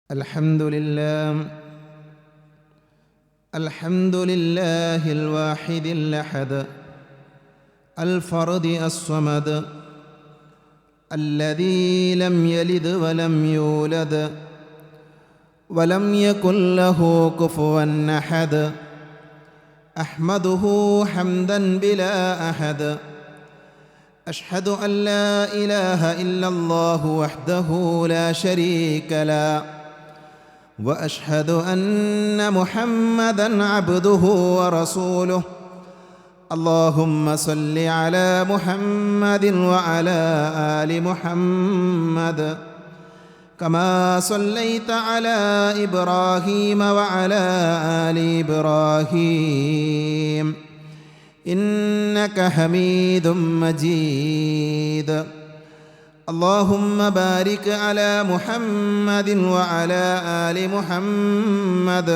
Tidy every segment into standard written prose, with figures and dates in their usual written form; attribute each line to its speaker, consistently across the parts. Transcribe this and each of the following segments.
Speaker 1: الحمد لله الواحد الأحد الفرد الصمد الذي لم يلد ولم يولد ولم يكن له كفوا أحد أحمده حمدا بلا أحد أشهد أن لا إله إلا الله وحده لا شريك له وأشهد أن محمدًا عبده ورسوله اللهم صل على محمد وعلى آل محمد كما صليت على إبراهيم وعلى آل إبراهيم إنك حميد مجيد اللهم بارك على محمد وعلى آل محمد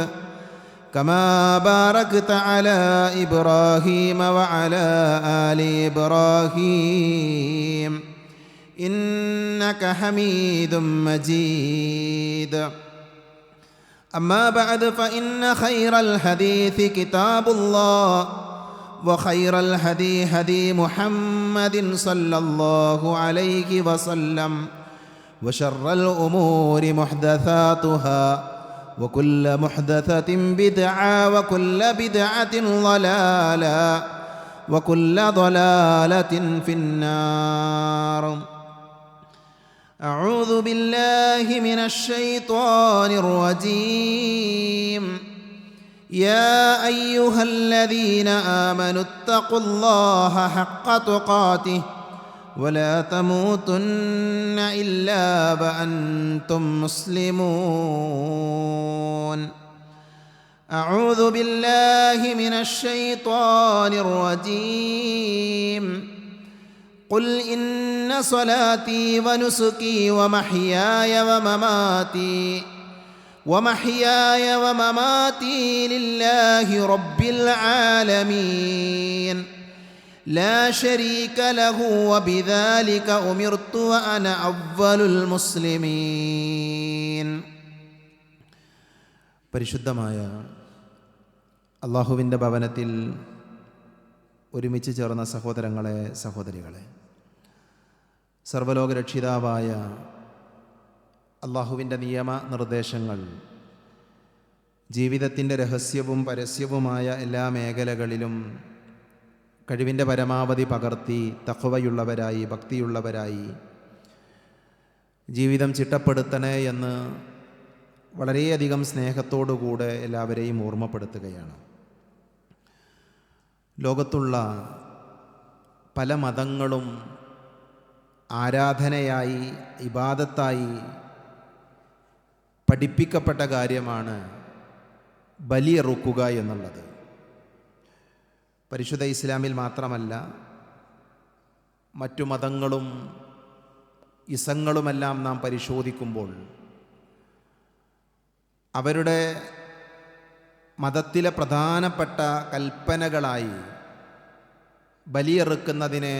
Speaker 1: كما باركت على إبراهيم وعلى آل إبراهيم إنك حميد مجيد أما بعد فإن خير الحديث كتاب الله وخير الهدي هدي محمد صلى الله عليه وسلم وشر الأمور محدثاتها وكل محدثة بدعة وكل بدعة ضلالة وكل ضلالة في النار. أعوذ بالله من الشيطان الرجيم. يا أيها الذين آمنوا اتقوا الله حق تقاته ولا تموتن إلا وأنتم مسلمون. أعوذ بالله من الشيطان الرجيم. قل إن صلاتي ونسكي ومحياي ومماتي لله رب العالمين لا شريك له وبذلك أمرت وأنا أول المسلمين. പരിശുദ്ധമായ അല്ലാഹുവിൻ്റെ ഭവനത്തിൽ ഒരുമിച്ച് ചേർന്ന സഹോദരങ്ങളെ, സഹോദരികളെ, സർവ്വലോക രക്ഷിതാവായ അല്ലാഹുവിൻ്റെ നിയമ നിർദ്ദേശങ്ങൾ ജീവിതത്തിൻ്റെ രഹസ്യവും പരസ്യവുമായ എല്ലാ മേഖലകളിലും കഴിവിൻ്റെ പരമാവധി പകർത്തി തഖ്വയുള്ളവരായി, ഭക്തിയുള്ളവരായി ജീവിതം ചിട്ടപ്പെടുത്തണേ എന്ന് വളരെയധികം സ്നേഹത്തോടുകൂടെ എല്ലാവരെയും ഓർമ്മപ്പെടുത്തുകയാണ്. ലോകത്തുള്ള പല മതങ്ങളും ആരാധനയായി, ഇബാദത്തായി പഠിപ്പിക്കപ്പെട്ട കാര്യമാണ് ബലിയറുക്കുക എന്നുള്ളത്. പരിശുദ്ധ ഇസ്ലാമിൽ മാത്രമല്ല, മറ്റു മതങ്ങളും ഇസങ്ങളുമെല്ലാം നാം പരിശോധിക്കുമ്പോൾ അവരുടെ മതത്തിലെ പ്രധാനപ്പെട്ട കൽപ്പനകളായി ബലിയെറുക്കുന്നതിനെ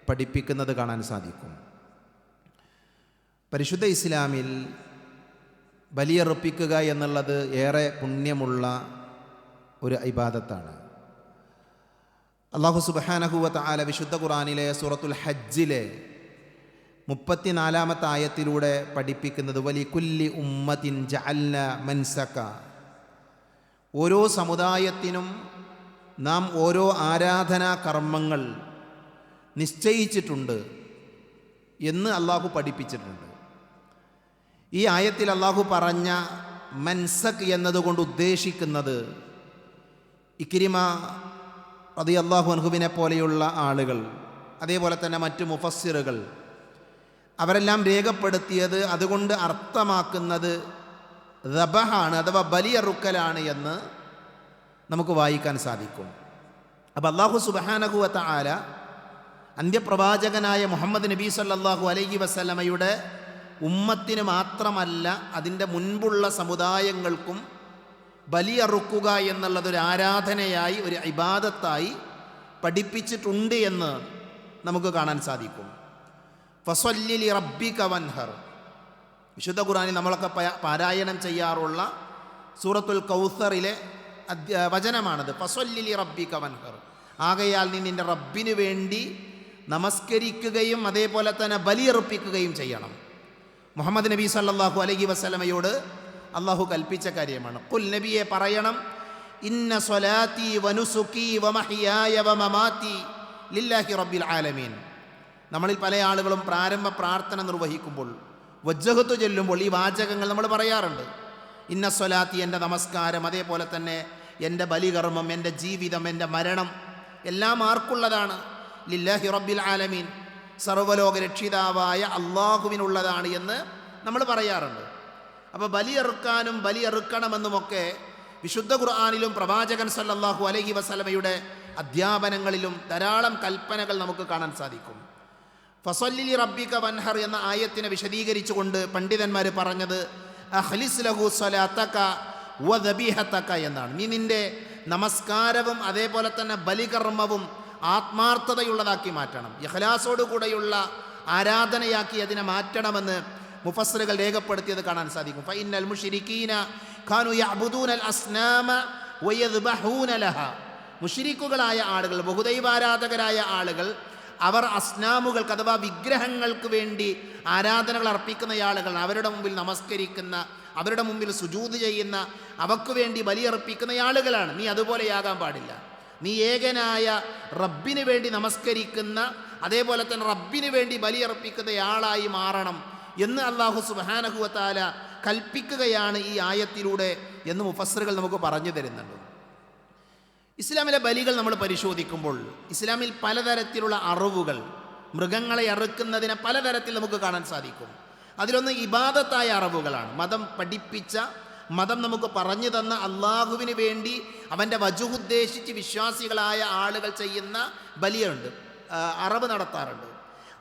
Speaker 1: പഠിപ്പിക്കുന്നത് കാണാൻ സാധിക്കും. പരിശുദ്ധ ഇസ്ലാമിൽ ബലിയർപ്പിക്കുക എന്നുള്ളത് ഏറെ പുണ്യമുള്ള ഒരു ഇബാദത്താണ്. അല്ലാഹു സുബ്ഹാനഹു വ തആല വിശുദ്ധ ഖുർആനിലെ സൂറത്തുൽ ഹജ്ജിലെ 34-ാമത്തെ ആയത്തിലൂടെ പഠിപ്പിക്കുന്നത് വലികുല്ലി ഉമ്മത്തിൻ ജഅൽന മൻസക, ഓരോ സമുദായത്തിനും നാം ഓരോ ആരാധനാ കർമ്മങ്ങൾ നിശ്ചയിച്ചിട്ടുണ്ട് എന്ന് അല്ലാഹു പഠിപ്പിച്ചിട്ടുണ്ട്. ഈ ആയത്തിൽ അല്ലാഹു പറഞ്ഞ മൻസക് എന്നതുകൊണ്ട് ഉദ്ദേശിക്കുന്നത് ഇക്രിമ റളിയല്ലാഹു അൻഹുവിനെ പോലെയുള്ള ആളുകൾ, അതേപോലെ തന്നെ മറ്റു മുഫസ്സിറുകൾ അവരെല്ലാം രേഖപ്പെടുത്തിയത് അതുകൊണ്ട് അർത്ഥമാക്കുന്നത് ദബഹാണ്, അഥവാ ബലിയറുക്കലാണ് എന്ന് നമുക്ക് വായിക്കാൻ സാധിക്കും. അപ്പോൾ അല്ലാഹു സുബ്ഹാനഹു വ തആല അന്ത്യപ്രവാചകനായ മുഹമ്മദ് നബി സല്ലല്ലാഹു അലൈഹി വസല്ലമയുടെ ഉമ്മത്തിന് മാത്രമല്ല, അതിൻ്റെ മുൻപുള്ള സമുദായങ്ങൾക്കും ബലിയറുക്കുക എന്നുള്ളതൊരു ആരാധനയായി, ഒരു ഇബാദത്തായി പഠിപ്പിച്ചിട്ടുണ്ട് എന്ന് നമുക്ക് കാണാൻ സാധിക്കും. ഫസല്ലി ലിറബ്ബിക വൻഹർ, വിശുദ്ധ ഖുർആനിൽ നമ്മളൊക്കെ പാരായണം ചെയ്യാറുള്ള സൂറത്തുൽ കൗസറിലെ വചനമാണത്. ഫസ്വല്ലി റബ്ബിക വൻഹർ. ആകയാൽ നീ നിൻ്റെ റബ്ബിന് വേണ്ടി നമസ്കരിക്കുകയും അതേപോലെ തന്നെ ബലിയർപ്പിക്കുകയും ചെയ്യണം. മുഹമ്മദ് നബി സല്ലല്ലാഹു അലൈഹി വസല്ലമയോട് അള്ളാഹു കൽപ്പിച്ച കാര്യമാണ്. ഖുൽ, നബിയെ പറയണം, ഇന്ന സ്വലാത്തി വനുസുക്കി വമഹ്യായ വമമാതി ലില്ലാഹി റബ്ബിൽ ആലമീൻ. നമ്മളിൽ പല ആളുകളും പ്രാരംഭ പ്രാർത്ഥന നിർവഹിക്കുമ്പോൾ വജ്ജഹത്ത് ചൊല്ലുമ്പോൾ ഈ വാചകങ്ങൾ നമ്മൾ പറയാറുണ്ട്. ഇന്ന സ്വലാത്തി, എൻ്റെ നമസ്കാരം, അതേപോലെ തന്നെ എൻ്റെ ബലികർമ്മം, എൻ്റെ ജീവിതം, എൻ്റെ മരണം എല്ലാം ആർക്കുള്ളതാണ്? ലില്ലാഹി റബ്ബിൽ ആലമീൻ, സർവ്വലോക രക്ഷിതാവായ അള്ളാഹുവിനുള്ളതാണ് എന്ന് നമ്മൾ പറയാറുണ്ട്. അപ്പോൾ ബലിയെറുക്കാനും ബലിയെറുക്കണമെന്നുമൊക്കെ വിശുദ്ധ ഖുർആനിലും പ്രവാചകൻ സല്ലല്ലാഹു അലൈഹി വസല്ലമയുടെ അധ്യാപനങ്ങളിലും ധാരാളം കൽപ്പനകൾ നമുക്ക് കാണാൻ സാധിക്കും. ഫസ്വല്ലി റബ്ബിക വൻഹർ എന്ന ആയത്തിനെ വിശദീകരിച്ചുകൊണ്ട് പണ്ഡിതന്മാർ പറഞ്ഞത് അഖ്ലിസ് ലഹു സ്വലാത്തക വദബീഹതക എന്നാണ്. നീ നിൻ്റെ നമസ്കാരവും അതേപോലെ തന്നെ ബലികർമ്മവും ആത്മാർത്ഥതയുള്ളതാക്കി മാറ്റണം, ഇഖ്ലാസോടുകൂടെയുള്ള ആരാധനയാക്കി അതിനെ മാറ്റണമെന്ന് മുഫസ്സിറുകൾ രേഖപ്പെടുത്തിയത് കാണാൻ സാധിക്കും. ഫഇന്നൽ മുശ്രികീന കാനു യഅ്ബുദൂനൽ അസ്നാമ വയദ്ബഹൂന ലഹ. മുശ്രിക്കുകളായ ആളുകൾ, ബഹുദൈവാരാധകരായ ആളുകൾ, അവർ അസ്നാമുകൾക്ക് അഥവാ വിഗ്രഹങ്ങൾക്ക് വേണ്ടി ആരാധനകൾ അർപ്പിക്കുന്ന ആളുകൾ, അവരുടെ മുമ്പിൽ നമസ്കരിക്കുന്ന, അവരുടെ മുമ്പിൽ സുജൂദ് ചെയ്യുന്ന, അവർക്ക് വേണ്ടി ബലിയർപ്പിക്കുന്ന ആളുകളാണ്. നീ അതുപോലെയാകാൻ പാടില്ല. നീ ഏകനായ റബ്ബിന് വേണ്ടി നമസ്കരിക്കുന്ന, അതേപോലെ തന്നെ റബ്ബിന് വേണ്ടി ബലിയർപ്പിക്കുന്ന ആളായി മാറണം എന്ന് അല്ലാഹു സുബ്ഹാനഹു വ തആല കൽപ്പിക്കുകയാണ് ഈ ആയത്തിലൂടെ എന്ന് മുഫസ്സിറുകൾ നമുക്ക് പറഞ്ഞു തരുന്നുണ്ട്. ഇസ്ലാമിലെ ബലികൾ നമ്മൾ പരിശോധിക്കുമ്പോൾ ഇസ്ലാമിൽ പലതരത്തിലുള്ള അറിവുകൾ, മൃഗങ്ങളെ അറുക്കുന്നതിനെ പലതരത്തിൽ നമുക്ക് കാണാൻ സാധിക്കും. അതിലൊന്ന് ഇബാദത്തായ അറിവുകളാണ്. മതം പഠിപ്പിച്ച, മതം നമുക്ക് പറഞ്ഞു തന്ന, അള്ളാഹുവിന് വേണ്ടി അവൻ്റെ വജുഹുദ്ദേശിച്ച് വിശ്വാസികളായ ആളുകൾ ചെയ്യുന്ന ബലിയുണ്ട്, അറവ് നടത്താറുണ്ട്.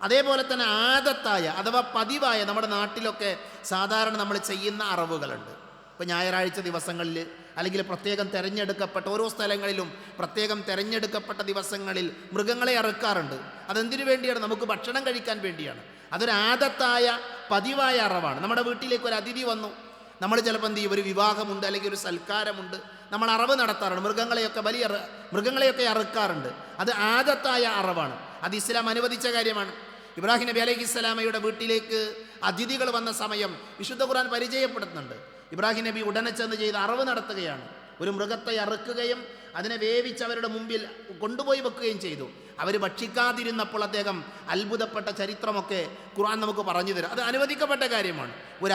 Speaker 1: അതേപോലെ തന്നെ ആദത്തായ അഥവാ പതിവായ, നമ്മുടെ നാട്ടിലൊക്കെ സാധാരണ നമ്മൾ ചെയ്യുന്ന അറവുകളുണ്ട്. ഇപ്പോൾ ഞായറാഴ്ച ദിവസങ്ങളിൽ അല്ലെങ്കിൽ പ്രത്യേകം തിരഞ്ഞെടുക്കപ്പെട്ട ഓരോ സ്ഥലങ്ങളിലും പ്രത്യേകം തിരഞ്ഞെടുക്കപ്പെട്ട ദിവസങ്ങളിൽ മൃഗങ്ങളെ അറുക്കാറുണ്ട്. അതെന്തിനു വേണ്ടിയാണ്? നമുക്ക് ഭക്ഷണം കഴിക്കാൻ വേണ്ടിയാണ്. അതൊരു ആദത്തായ പതിവായ അറവാണ്. നമ്മുടെ വീട്ടിലേക്ക് ഒരു അതിഥി വന്നു, നമ്മൾ ചിലപ്പോൾ എന്ത് ചെയ്യും, ഒരു വിവാഹമുണ്ട് അല്ലെങ്കിൽ ഒരു സൽക്കാരമുണ്ട്, നമ്മൾ അറവ് നടത്താറുണ്ട്, മൃഗങ്ങളെയൊക്കെ അറുക്കാറുണ്ട്. അത് ആദത്തായ അറവാണ്. അത് ഇസ്ലാം അനുവദിച്ച കാര്യമാണ്. ഇബ്രാഹിം നബി അലൈഹിസ്സലാമയുടെ വീട്ടിലേക്ക് അതിഥികൾ വന്ന സമയം വിശുദ്ധ ഖുർആൻ പരിചയപ്പെടുത്തുന്നുണ്ട്. ഇബ്രാഹിം നബി ഉടനെ ചെന്ന് ചെയ്ത് അറവ് നടത്തുകയാണ്. ഒരു മൃഗത്തെ അറുക്കുകയും അതിനെ വേവിച്ച് അവരുടെ മുമ്പിൽ കൊണ്ടുപോയി വെക്കുകയും ചെയ്തു. അവർ ഭക്ഷിക്കാതിരുന്നപ്പോൾ അദ്ദേഹം അത്ഭുതപ്പെട്ട ചരിത്രമൊക്കെ ഖുർആൻ നമുക്ക് പറഞ്ഞു തരും. അത് അനുവദിക്കപ്പെട്ട കാര്യമാണ്. ഒരു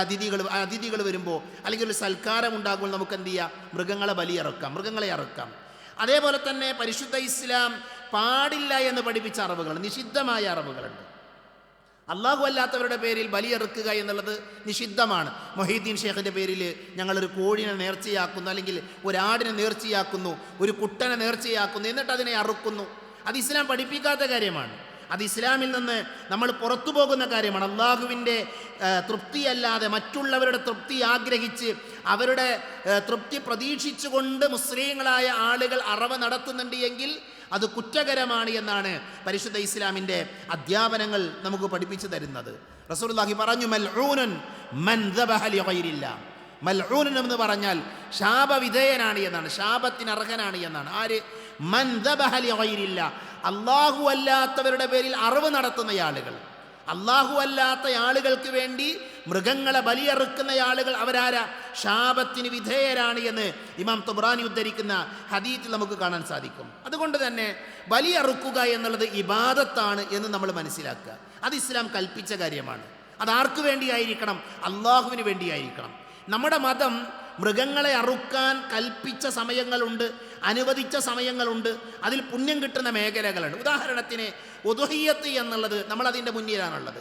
Speaker 1: അതിഥികൾ വരുമ്പോൾ അല്ലെങ്കിൽ ഒരു സൽക്കാരം ഉണ്ടാകുമ്പോൾ നമുക്ക് എന്ത് ചെയ്യാം? മൃഗങ്ങളെ അറുക്കാം. അതേപോലെ തന്നെ പരിശുദ്ധ ഇസ്ലാം പാടില്ല എന്ന് പഠിപ്പിച്ച അറിവുകൾ, നിഷിദ്ധമായ അറിവുകളുണ്ട്. അള്ളാഹു അല്ലാത്തവരുടെ പേരിൽ ബലിയെറുക്കുക എന്നുള്ളത് നിഷിദ്ധമാണ്. മൊഹീദ്ദീൻ ഷേഖിൻ്റെ പേരിൽ ഞങ്ങളൊരു കോഴിനെ നേർച്ചയാക്കുന്നു, അല്ലെങ്കിൽ ഒരാടിനെ നേർച്ചയാക്കുന്നു, ഒരു കുട്ടനെ നേർച്ചയാക്കുന്നു, എന്നിട്ട് അതിനെ അറുക്കുന്നു. അത് ഇസ്ലാം പഠിപ്പിക്കാത്ത കാര്യമാണ്. അത് ഇസ്ലാമിൽ നിന്ന് നമ്മൾ പുറത്തു പോകുന്ന കാര്യമാണ്. അള്ളാഹുവിൻ്റെ തൃപ്തിയല്ലാതെ മറ്റുള്ളവരുടെ തൃപ്തി ആഗ്രഹിച്ച്, അവരുടെ തൃപ്തി പ്രതീക്ഷിച്ചുകൊണ്ട് മുസ്ലിങ്ങളായ ആളുകൾ അറവ് നടത്തുന്നുണ്ട് എങ്കിൽ അത് കുറ്റകരമാണ് എന്നാണ് പരിശുദ്ധ ഇസ്ലാമിൻ്റെ അധ്യാപനങ്ങൾ നമുക്ക് പഠിപ്പിച്ചു തരുന്നത്. റസൂലുള്ളാഹി പറഞ്ഞു, മൽഊനുൻ മൻ ദബഹ ലിഗൈരില്ലാ. മൽഊനുൻ എന്ന് പറഞ്ഞാൽ ശാപവിധേയനാണ് എന്നാണ്, ശാപത്തിന് അർഹനാണ് എന്നാണ്. ആര്? മൻ ദബഹ ലിഗൈരില്ലാ, അല്ലാഹു അല്ലാത്തവരുടെ പേരിൽ അറിവ് നടത്തുന്ന ആളുകൾ, അല്ലാഹു അല്ലാത്ത ആളുകൾക്ക് വേണ്ടി മൃഗങ്ങളെ ബലിയറുക്കുന്ന ആളുകൾ, അവരാരാ? ശാപത്തിന് വിധേയരാണ് എന്ന് ഇമാം തബ്റാനി ഉദ്ധരിക്കുന്ന ഹദീത്തിൽ നമുക്ക് കാണാൻ സാധിക്കും. അതുകൊണ്ട് തന്നെ ബലിയറുക്കുക എന്നുള്ളത് ഇബാദത്താണ് എന്ന് നമ്മൾ മനസ്സിലാക്കുക. അത് ഇസ്ലാം കൽപ്പിച്ച കാര്യമാണ്. അതാർക്ക് വേണ്ടിയായിരിക്കണം? അള്ളാഹുവിന് വേണ്ടിയായിരിക്കണം. നമ്മുടെ മതം മൃഗങ്ങളെ അറുക്കാൻ കൽപ്പിച്ച സമയങ്ങളുണ്ട്, അനുവദിച്ച സമയങ്ങളുണ്ട്, അതിൽ പുണ്യം കിട്ടുന്ന മേഖലകളുണ്ട്. ഉദാഹരണത്തിന് ഉദ്ഹിയ്യത്ത് എന്നുള്ളത് നമ്മളതിൻ്റെ മുന്നിലാണുള്ളത്.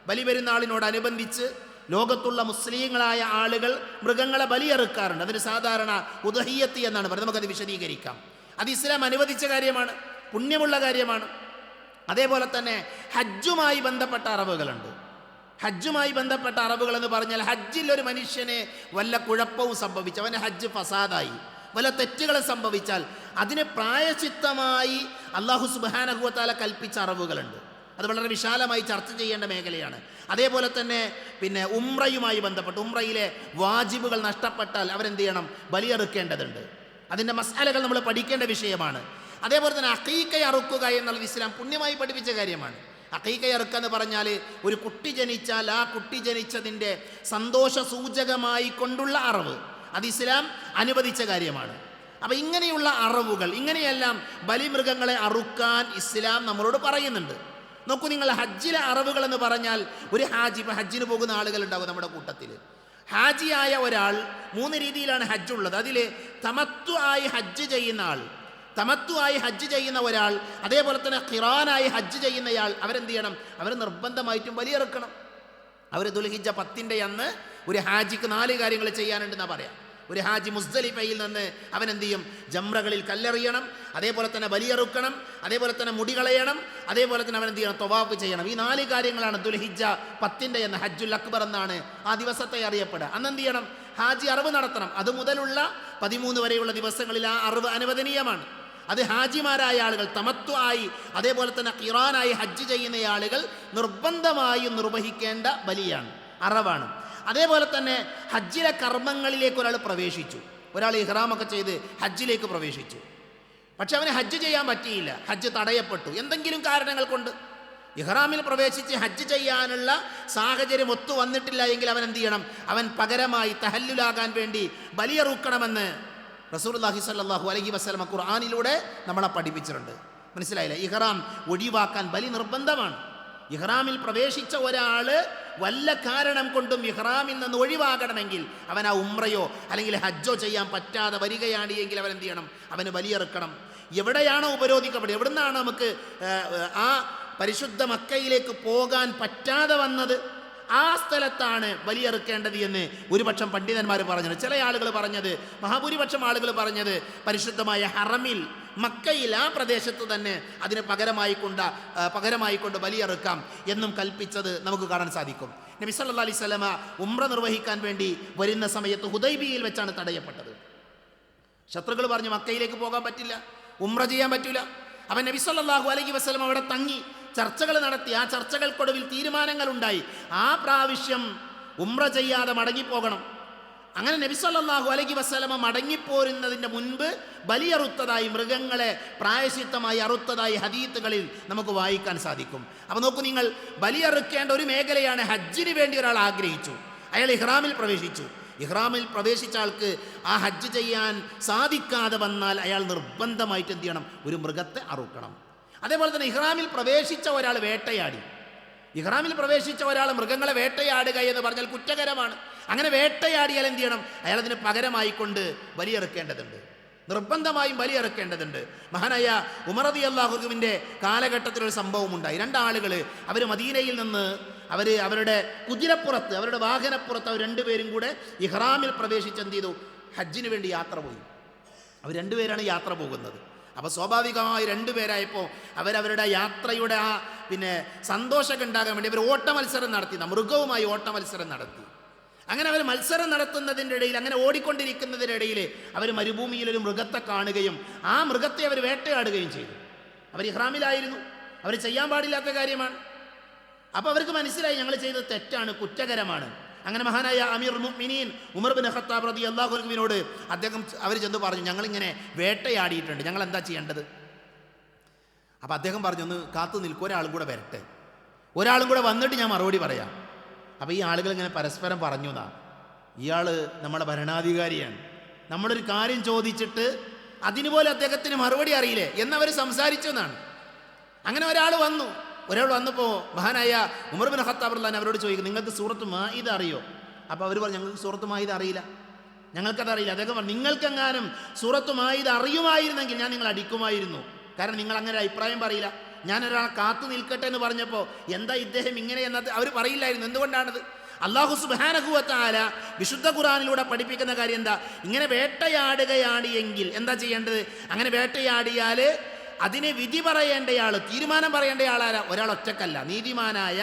Speaker 1: ബലിപെരുന്നാളിനോടനുബന്ധിച്ച് ലോകത്തുള്ള മുസ്ലിങ്ങളായ ആളുകൾ മൃഗങ്ങളെ ബലിയെറുക്കാറുണ്ട്. അതിന് സാധാരണ ഉദ്ഹിയ്യത്ത് എന്നാണ് പറയുന്നത്. നമുക്കത് വിശദീകരിക്കാം. അത് ഇസ്ലാം അനുവദിച്ച കാര്യമാണ്, പുണ്യമുള്ള കാര്യമാണ്. അതേപോലെ തന്നെ ഹജ്ജുമായി ബന്ധപ്പെട്ട അറിവുകളുണ്ട്. ഹജ്ജുമായി ബന്ധപ്പെട്ട അറിവുകൾ എന്ന് പറഞ്ഞാൽ, ഹജ്ജിൽ ഒരു മനുഷ്യനെ വല്ല കുഴപ്പവും സംഭവിച്ചു, അവന് ഹജ്ജ് ഫസാദായി, വല്ല തെറ്റുകൾ സംഭവിച്ചാൽ അതിന് പ്രായശ്ചിത്തമായി അല്ലാഹു സുബ്ഹാനഹു വ തആല കൽപ്പിച്ച അറിവുകളുണ്ട്. അത് വളരെ വിശാലമായി ചർച്ച ചെയ്യേണ്ട മേഖലയാണ്. അതേപോലെ തന്നെ പിന്നെ ഉംറയുമായി ബന്ധപ്പെട്ട് ഉംറയിലെ വാജിബുകൾ നഷ്ടപ്പെട്ടാൽ അവരെന്ത് ചെയ്യണം? ബലിയറുക്കേണ്ടതുണ്ട്. അതിൻ്റെ മസാലകൾ നമ്മൾ പഠിക്കേണ്ട വിഷയമാണ്. അതേപോലെ തന്നെ അഖീഖ അറുക്കുക എന്നുള്ളത് ഇസ്ലാം പുണ്യമായി പഠിപ്പിച്ച കാര്യമാണ്. അഖീഖ അറുക്കുക എന്ന് പറഞ്ഞാൽ ഒരു കുട്ടി ജനിച്ചാൽ ആ കുട്ടി ജനിച്ചതിൻ്റെ സന്തോഷ സൂചകമായി കൊണ്ടുള്ള അറവ്, അത് ഇസ്ലാം അനുവദിച്ച കാര്യമാണ്. അപ്പം ഇങ്ങനെയുള്ള അറവുകൾ, ഇങ്ങനെയെല്ലാം ബലിമൃഗങ്ങളെ അറുക്കാൻ ഇസ്ലാം നമ്മളോട് പറയുന്നുണ്ട്. നോക്കൂ നിങ്ങൾ, ഹജ്ജിലെ അറവുകൾ എന്ന് പറഞ്ഞാൽ ഒരു ഹാജി, ഇപ്പം ഹജ്ജിന് പോകുന്ന ആളുകളുണ്ടാകും നമ്മുടെ കൂട്ടത്തിൽ. ഹാജിയായ ഒരാൾ 3 രീതിയിലാണ് ഹജ്ജ് ഉള്ളത്. അതിൽ തമത്തു ആയി ഹജ്ജ് ചെയ്യുന്ന ആൾ, തമത്തു ആയി ഹജ്ജ് ചെയ്യുന്ന ഒരാൾ, അതേപോലെ തന്നെ ഖിറാനായി ഹജ്ജ് ചെയ്യുന്നയാൾ, അവരെന്ത് ചെയ്യണം? അവർ നിർബന്ധമായിട്ടും ബലിയിറക്കണം. അവർ ദുൽഹിജ്ജ 10 അന്ന് ഒരു ഹാജിക്ക് 4 കാര്യങ്ങൾ ചെയ്യാനുണ്ടെന്നാണ് പറയാം. ഒരു ഹാജി മുസ്ദലിഫയിൽ നിന്ന് അവൻ എന്ത് ചെയ്യും? ജംറകളിൽ കല്ലെറിയണം, അതേപോലെ തന്നെ ബലിയറുക്കണം, അതേപോലെ തന്നെ മുടി കളയണം, അതേപോലെ തന്നെ അവൻ എന്ത് ചെയ്യണം? തവാഫ് ചെയ്യണം. ഈ 4 കാര്യങ്ങളാണ് ദുൽഹിജ്ജ 10 എന്ന ഹജ്ജുൽ അക്ബർ എന്നാണ് ആ ദിവസത്തെ അറിയപ്പെടുക. അന്ന് എന്ത് ചെയ്യണം? ഹാജി അറവ് നടത്തണം. അത് മുതലുള്ള 13 വരെയുള്ള ദിവസങ്ങളിൽ ആ അറവ് അനുവദനീയമാണ്. അത് ഹാജിമാരായ ആളുകൾ, തമത്തു ആയി അതേപോലെ തന്നെ ഖിറാനായി ഹജ്ജ് ചെയ്യുന്ന ആളുകൾ നിർബന്ധമായും നിർവഹിക്കേണ്ട ബലിയാണ്, അറവാണ്. അതേപോലെ തന്നെ ഹജ്ജിലെ കർമ്മങ്ങളിലേക്ക് ഒരാൾ പ്രവേശിച്ചു, ഒരാൾ ഇഹ്റാമൊക്കെ ചെയ്ത് ഹജ്ജിലേക്ക് പ്രവേശിച്ചു. പക്ഷെ അവന് ഹജ്ജ് ചെയ്യാൻ പറ്റിയില്ല, ഹജ്ജ് തടയപ്പെട്ടു എന്തെങ്കിലും കാരണങ്ങൾ കൊണ്ട്. ഇഹ്റാമിൽ പ്രവേശിച്ച് ഹജ്ജ് ചെയ്യാനുള്ള സാഹചര്യം ഒത്തു വന്നിട്ടില്ല എങ്കിൽ അവൻ എന്ത് ചെയ്യണം? അവൻ പകരമായി തഹല്ലുലാകാൻ വേണ്ടി ബലിയറുക്കണമെന്ന് റസൂലുള്ളാഹി സ്വല്ലല്ലാഹു അലൈഹി വസല്ലം ഖുർആനിലൂടെ നമ്മളെ പഠിപ്പിച്ചിട്ടുണ്ട്. മനസ്സിലായില്ലേ? ഇഹ്റാം ഒഴിവാക്കാൻ ബലി നിർബന്ധമാണ്. ഇഹ്റാമിൽ പ്രവേശിച്ച ഒരാൾ വല്ല കാരണം കൊണ്ടും ഇഹ്റാമിൽ നിന്ന് ഒഴിവാകണമെങ്കിൽ അവൻ ആ ഉംറയോ അല്ലെങ്കിൽ ഹജ്ജോ ചെയ്യാൻ പറ്റാതെ വരികയാണ് എങ്കിൽ അവൻ എന്ത് ചെയ്യണം? അവന് ബലിയെറുക്കണം. എവിടെയാണോ ഉപരോധിക്കപ്പെടുക, എവിടുന്നാണ് നമുക്ക് ആ പരിശുദ്ധ മക്കയിലേക്ക് പോകാൻ പറ്റാതെ വന്നത്, ആ സ്ഥലത്താണ് ബലിയെറുക്കേണ്ടത് എന്ന് ഒരുപക്ഷം പണ്ഡിതന്മാർ പറഞ്ഞത്. ചില ആളുകൾ പറഞ്ഞത്, മഹാഭൂരിപക്ഷം ആളുകൾ പറഞ്ഞത് പരിശുദ്ധമായ ഹറമിൽ മക്കയിൽ ആ പ്രദേശത്ത് തന്നെ അതിന് പകരമായിക്കൊണ്ട് ബലിയെറുക്കാം എന്നും കൽപ്പിച്ചത് നമുക്ക് കാണാൻ സാധിക്കും. നബി സല്ലല്ലാഹു അലൈഹി വസല്ലമ ഉംറ നിർവഹിക്കാൻ വേണ്ടി വരുന്ന സമയത്ത് ഹുദൈബിയയിൽ വെച്ചാണ് തടയപ്പെട്ടത്. ശത്രുക്കൾ പറഞ്ഞു മക്കയിലേക്ക് പോകാൻ പറ്റില്ല, ഉംറ ചെയ്യാൻ പറ്റില്ല. അവൻ നബി സല്ലല്ലാഹു അലൈഹി വസല്ലം അവിടെ തങ്ങി ചർച്ചകൾ നടത്തി. ആ ചർച്ചകൾക്കൊടുവിൽ തീരുമാനങ്ങൾ ഉണ്ടായി. ആ പ്രാവശ്യം ഉംറ ചെയ്യാതെ മടങ്ങിപ്പോകണം. അങ്ങനെ നബി സല്ലല്ലാഹു അലൈഹി വസല്ലമ മടങ്ങിപ്പോരുന്നതിൻ്റെ മുൻപ് ബലിയറുത്തതായി, മൃഗങ്ങളെ പ്രായശ്ചിത്തമായി അറുത്തതായി ഹദീത്തുകളിൽ നമുക്ക് വായിക്കാൻ സാധിക്കും. അപ്പോൾ നോക്കൂ നിങ്ങൾ, ബലിയറുക്കേണ്ട ഒരു മേഖലയാണ് ഹജ്ജിന് വേണ്ടി ഒരാൾ ആഗ്രഹിച്ചു, അയാൾ ഇഹ്റാമിൽ പ്രവേശിച്ചു. ഇഹ്റാമിൽ പ്രവേശിച്ച ആൾക്ക് ആ ഹജ്ജ് ചെയ്യാൻ സാധിക്കാതെ വന്നാൽ അയാൾ നിർബന്ധമായിട്ട് എന്ത് ചെയ്യണം? ഒരു മൃഗത്തെ അറുക്കണം. അതേപോലെ തന്നെ ഇഹ്റാമിൽ പ്രവേശിച്ച ഒരാൾ വേട്ടയാടി, ഇഹ്റാമിൽ പ്രവേശിച്ച ഒരാൾ മൃഗങ്ങളെ വേട്ടയാടുക എന്ന് പറഞ്ഞാൽ കുറ്റകരമാണ്. അങ്ങനെ വേട്ടയാടിയാൽ എന്ത് ചെയ്യണം? അയാൾ അതിന് പകരമായിക്കൊണ്ട് ബലിയെറുക്കേണ്ടതുണ്ട്, നിർബന്ധമായും ബലിയെറുക്കേണ്ടതുണ്ട്. മഹാനായ ഉമർ റളിയല്ലാഹു അൻഹുവിൻ്റെ കാലഘട്ടത്തിലൊരു സംഭവം ഉണ്ടായി. 2 ആളുകൾ അവർ മദീനയിൽ നിന്ന് അവരുടെ കുതിരപ്പുറത്ത്, അവരുടെ വാഹനപ്പുറത്ത് അവർ 2 പേരും കൂടെ ഇഹ്റാമിൽ പ്രവേശിച്ച് എന്ത് ചെയ്തു? ഹജ്ജിന് വേണ്ടി യാത്ര പോയി. അവർ 2 പേരാണ് യാത്ര പോകുന്നത്. അപ്പോൾ സ്വാഭാവികമായി 2 പേരായപ്പോൾ അവരവരുടെ യാത്രയുടെ ആ സന്തോഷമൊക്കെ ഉണ്ടാകാൻ വേണ്ടി അവർ ഓട്ട മത്സരം നടത്തി, മൃഗവുമായി ഓട്ട മത്സരം നടത്തി. അങ്ങനെ അവർ മത്സരം നടത്തുന്നതിൻ്റെ ഇടയിൽ, അങ്ങനെ ഓടിക്കൊണ്ടിരിക്കുന്നതിനിടയിൽ അവർ മരുഭൂമിയിൽ ഒരു മൃഗത്തെ കാണുകയും ആ മൃഗത്തെ അവർ വേട്ടയാടുകയും ചെയ്തു. അവർ ഇഹ്റാമിലായിരുന്നു, അവർ ചെയ്യാൻ പാടില്ലാത്ത കാര്യമാണ്. അപ്പോൾ അവർക്ക് മനസ്സിലായി ഞങ്ങൾ ചെയ്തത് തെറ്റാണ്, കുറ്റകരമാണ്. അങ്ങനെ മഹാനായ അമീറുൽ മുഅ്മിനീൻ ഉമർ ബിൻ ഖത്താബ് റളിയല്ലാഹു അൻഹുവിനോട് അവർ ചെന്ന് പറഞ്ഞു, ഞങ്ങളിങ്ങനെ വേട്ടയാടിയിട്ടുണ്ട്, ഞങ്ങൾ എന്താ ചെയ്യേണ്ടത്? അപ്പോൾ അദ്ദേഹം പറഞ്ഞു, ഒന്ന് കാത്തു നിൽക്കും, ഒരാളും കൂടെ വരട്ടെ, ഒരാളും കൂടെ വന്നിട്ട് ഞാൻ മറുപടി പറയാം. അപ്പോൾ ഈ ആളുകൾ ഇങ്ങനെ പരസ്പരം പറഞ്ഞു എന്നാ, ഇയാൾ നമ്മുടെ ഭരണാധികാരിയാണ്, നമ്മളൊരു കാര്യം ചോദിച്ചിട്ട് അതിനുപോലെ അദ്ദേഹത്തിന് മറുപടി അറിയില്ലേ എന്നവർ സംസാരിച്ചു എന്നാണ്. അങ്ങനെ ഒരാൾ വന്നപ്പോൾ മഹാനായ ഉമർ ബിൻ ഖത്താബ് റളിയല്ലാഹു അൻഹു അവരോട് ചോദിക്കും, നിങ്ങൾക്ക് സൂറത്ത് മാഇദ അറിയോ? അപ്പോൾ അവർ പറഞ്ഞു, ഞങ്ങൾക്ക് സൂറത്ത് മാഇദ അറിയില്ല, ഞങ്ങൾക്കതറിയില്ല. അദ്ദേഹം പറഞ്ഞു, നിങ്ങൾക്കെങ്ങാനും സൂറത്ത് മാഇദ അറിയുമായിരുന്നെങ്കിൽ ഞാൻ നിങ്ങളെ അടിക്കുമായിരുന്നു. കാരണം നിങ്ങൾ അങ്ങനെ അഭിപ്രായം പറയില്ല. ഞാനൊരാൾ കാത്തു നിൽക്കട്ടെ എന്ന് പറഞ്ഞപ്പോൾ എന്താ ഇദ്ദേഹം ഇങ്ങനെ എന്നത് അവർ പറയില്ലായിരുന്നു. എന്തുകൊണ്ടാണത്? അല്ലാഹു സുബ്ഹാനഹു വ തആല വിശുദ്ധ ഖുർആനിലൂടെ പഠിപ്പിക്കുന്ന കാര്യം എന്താ? ഇങ്ങനെ വേട്ടയാടുകയാണ് എങ്കിൽ എന്താ ചെയ്യേണ്ടത്? അങ്ങനെ വേട്ടയാടിയാൽ അതിനെ വിധി പറയേണ്ടയാൾ, തീരുമാനം പറയേണ്ടയാളാരാ? ഒരാൾ ഒറ്റക്കല്ല, നീതിമാനായ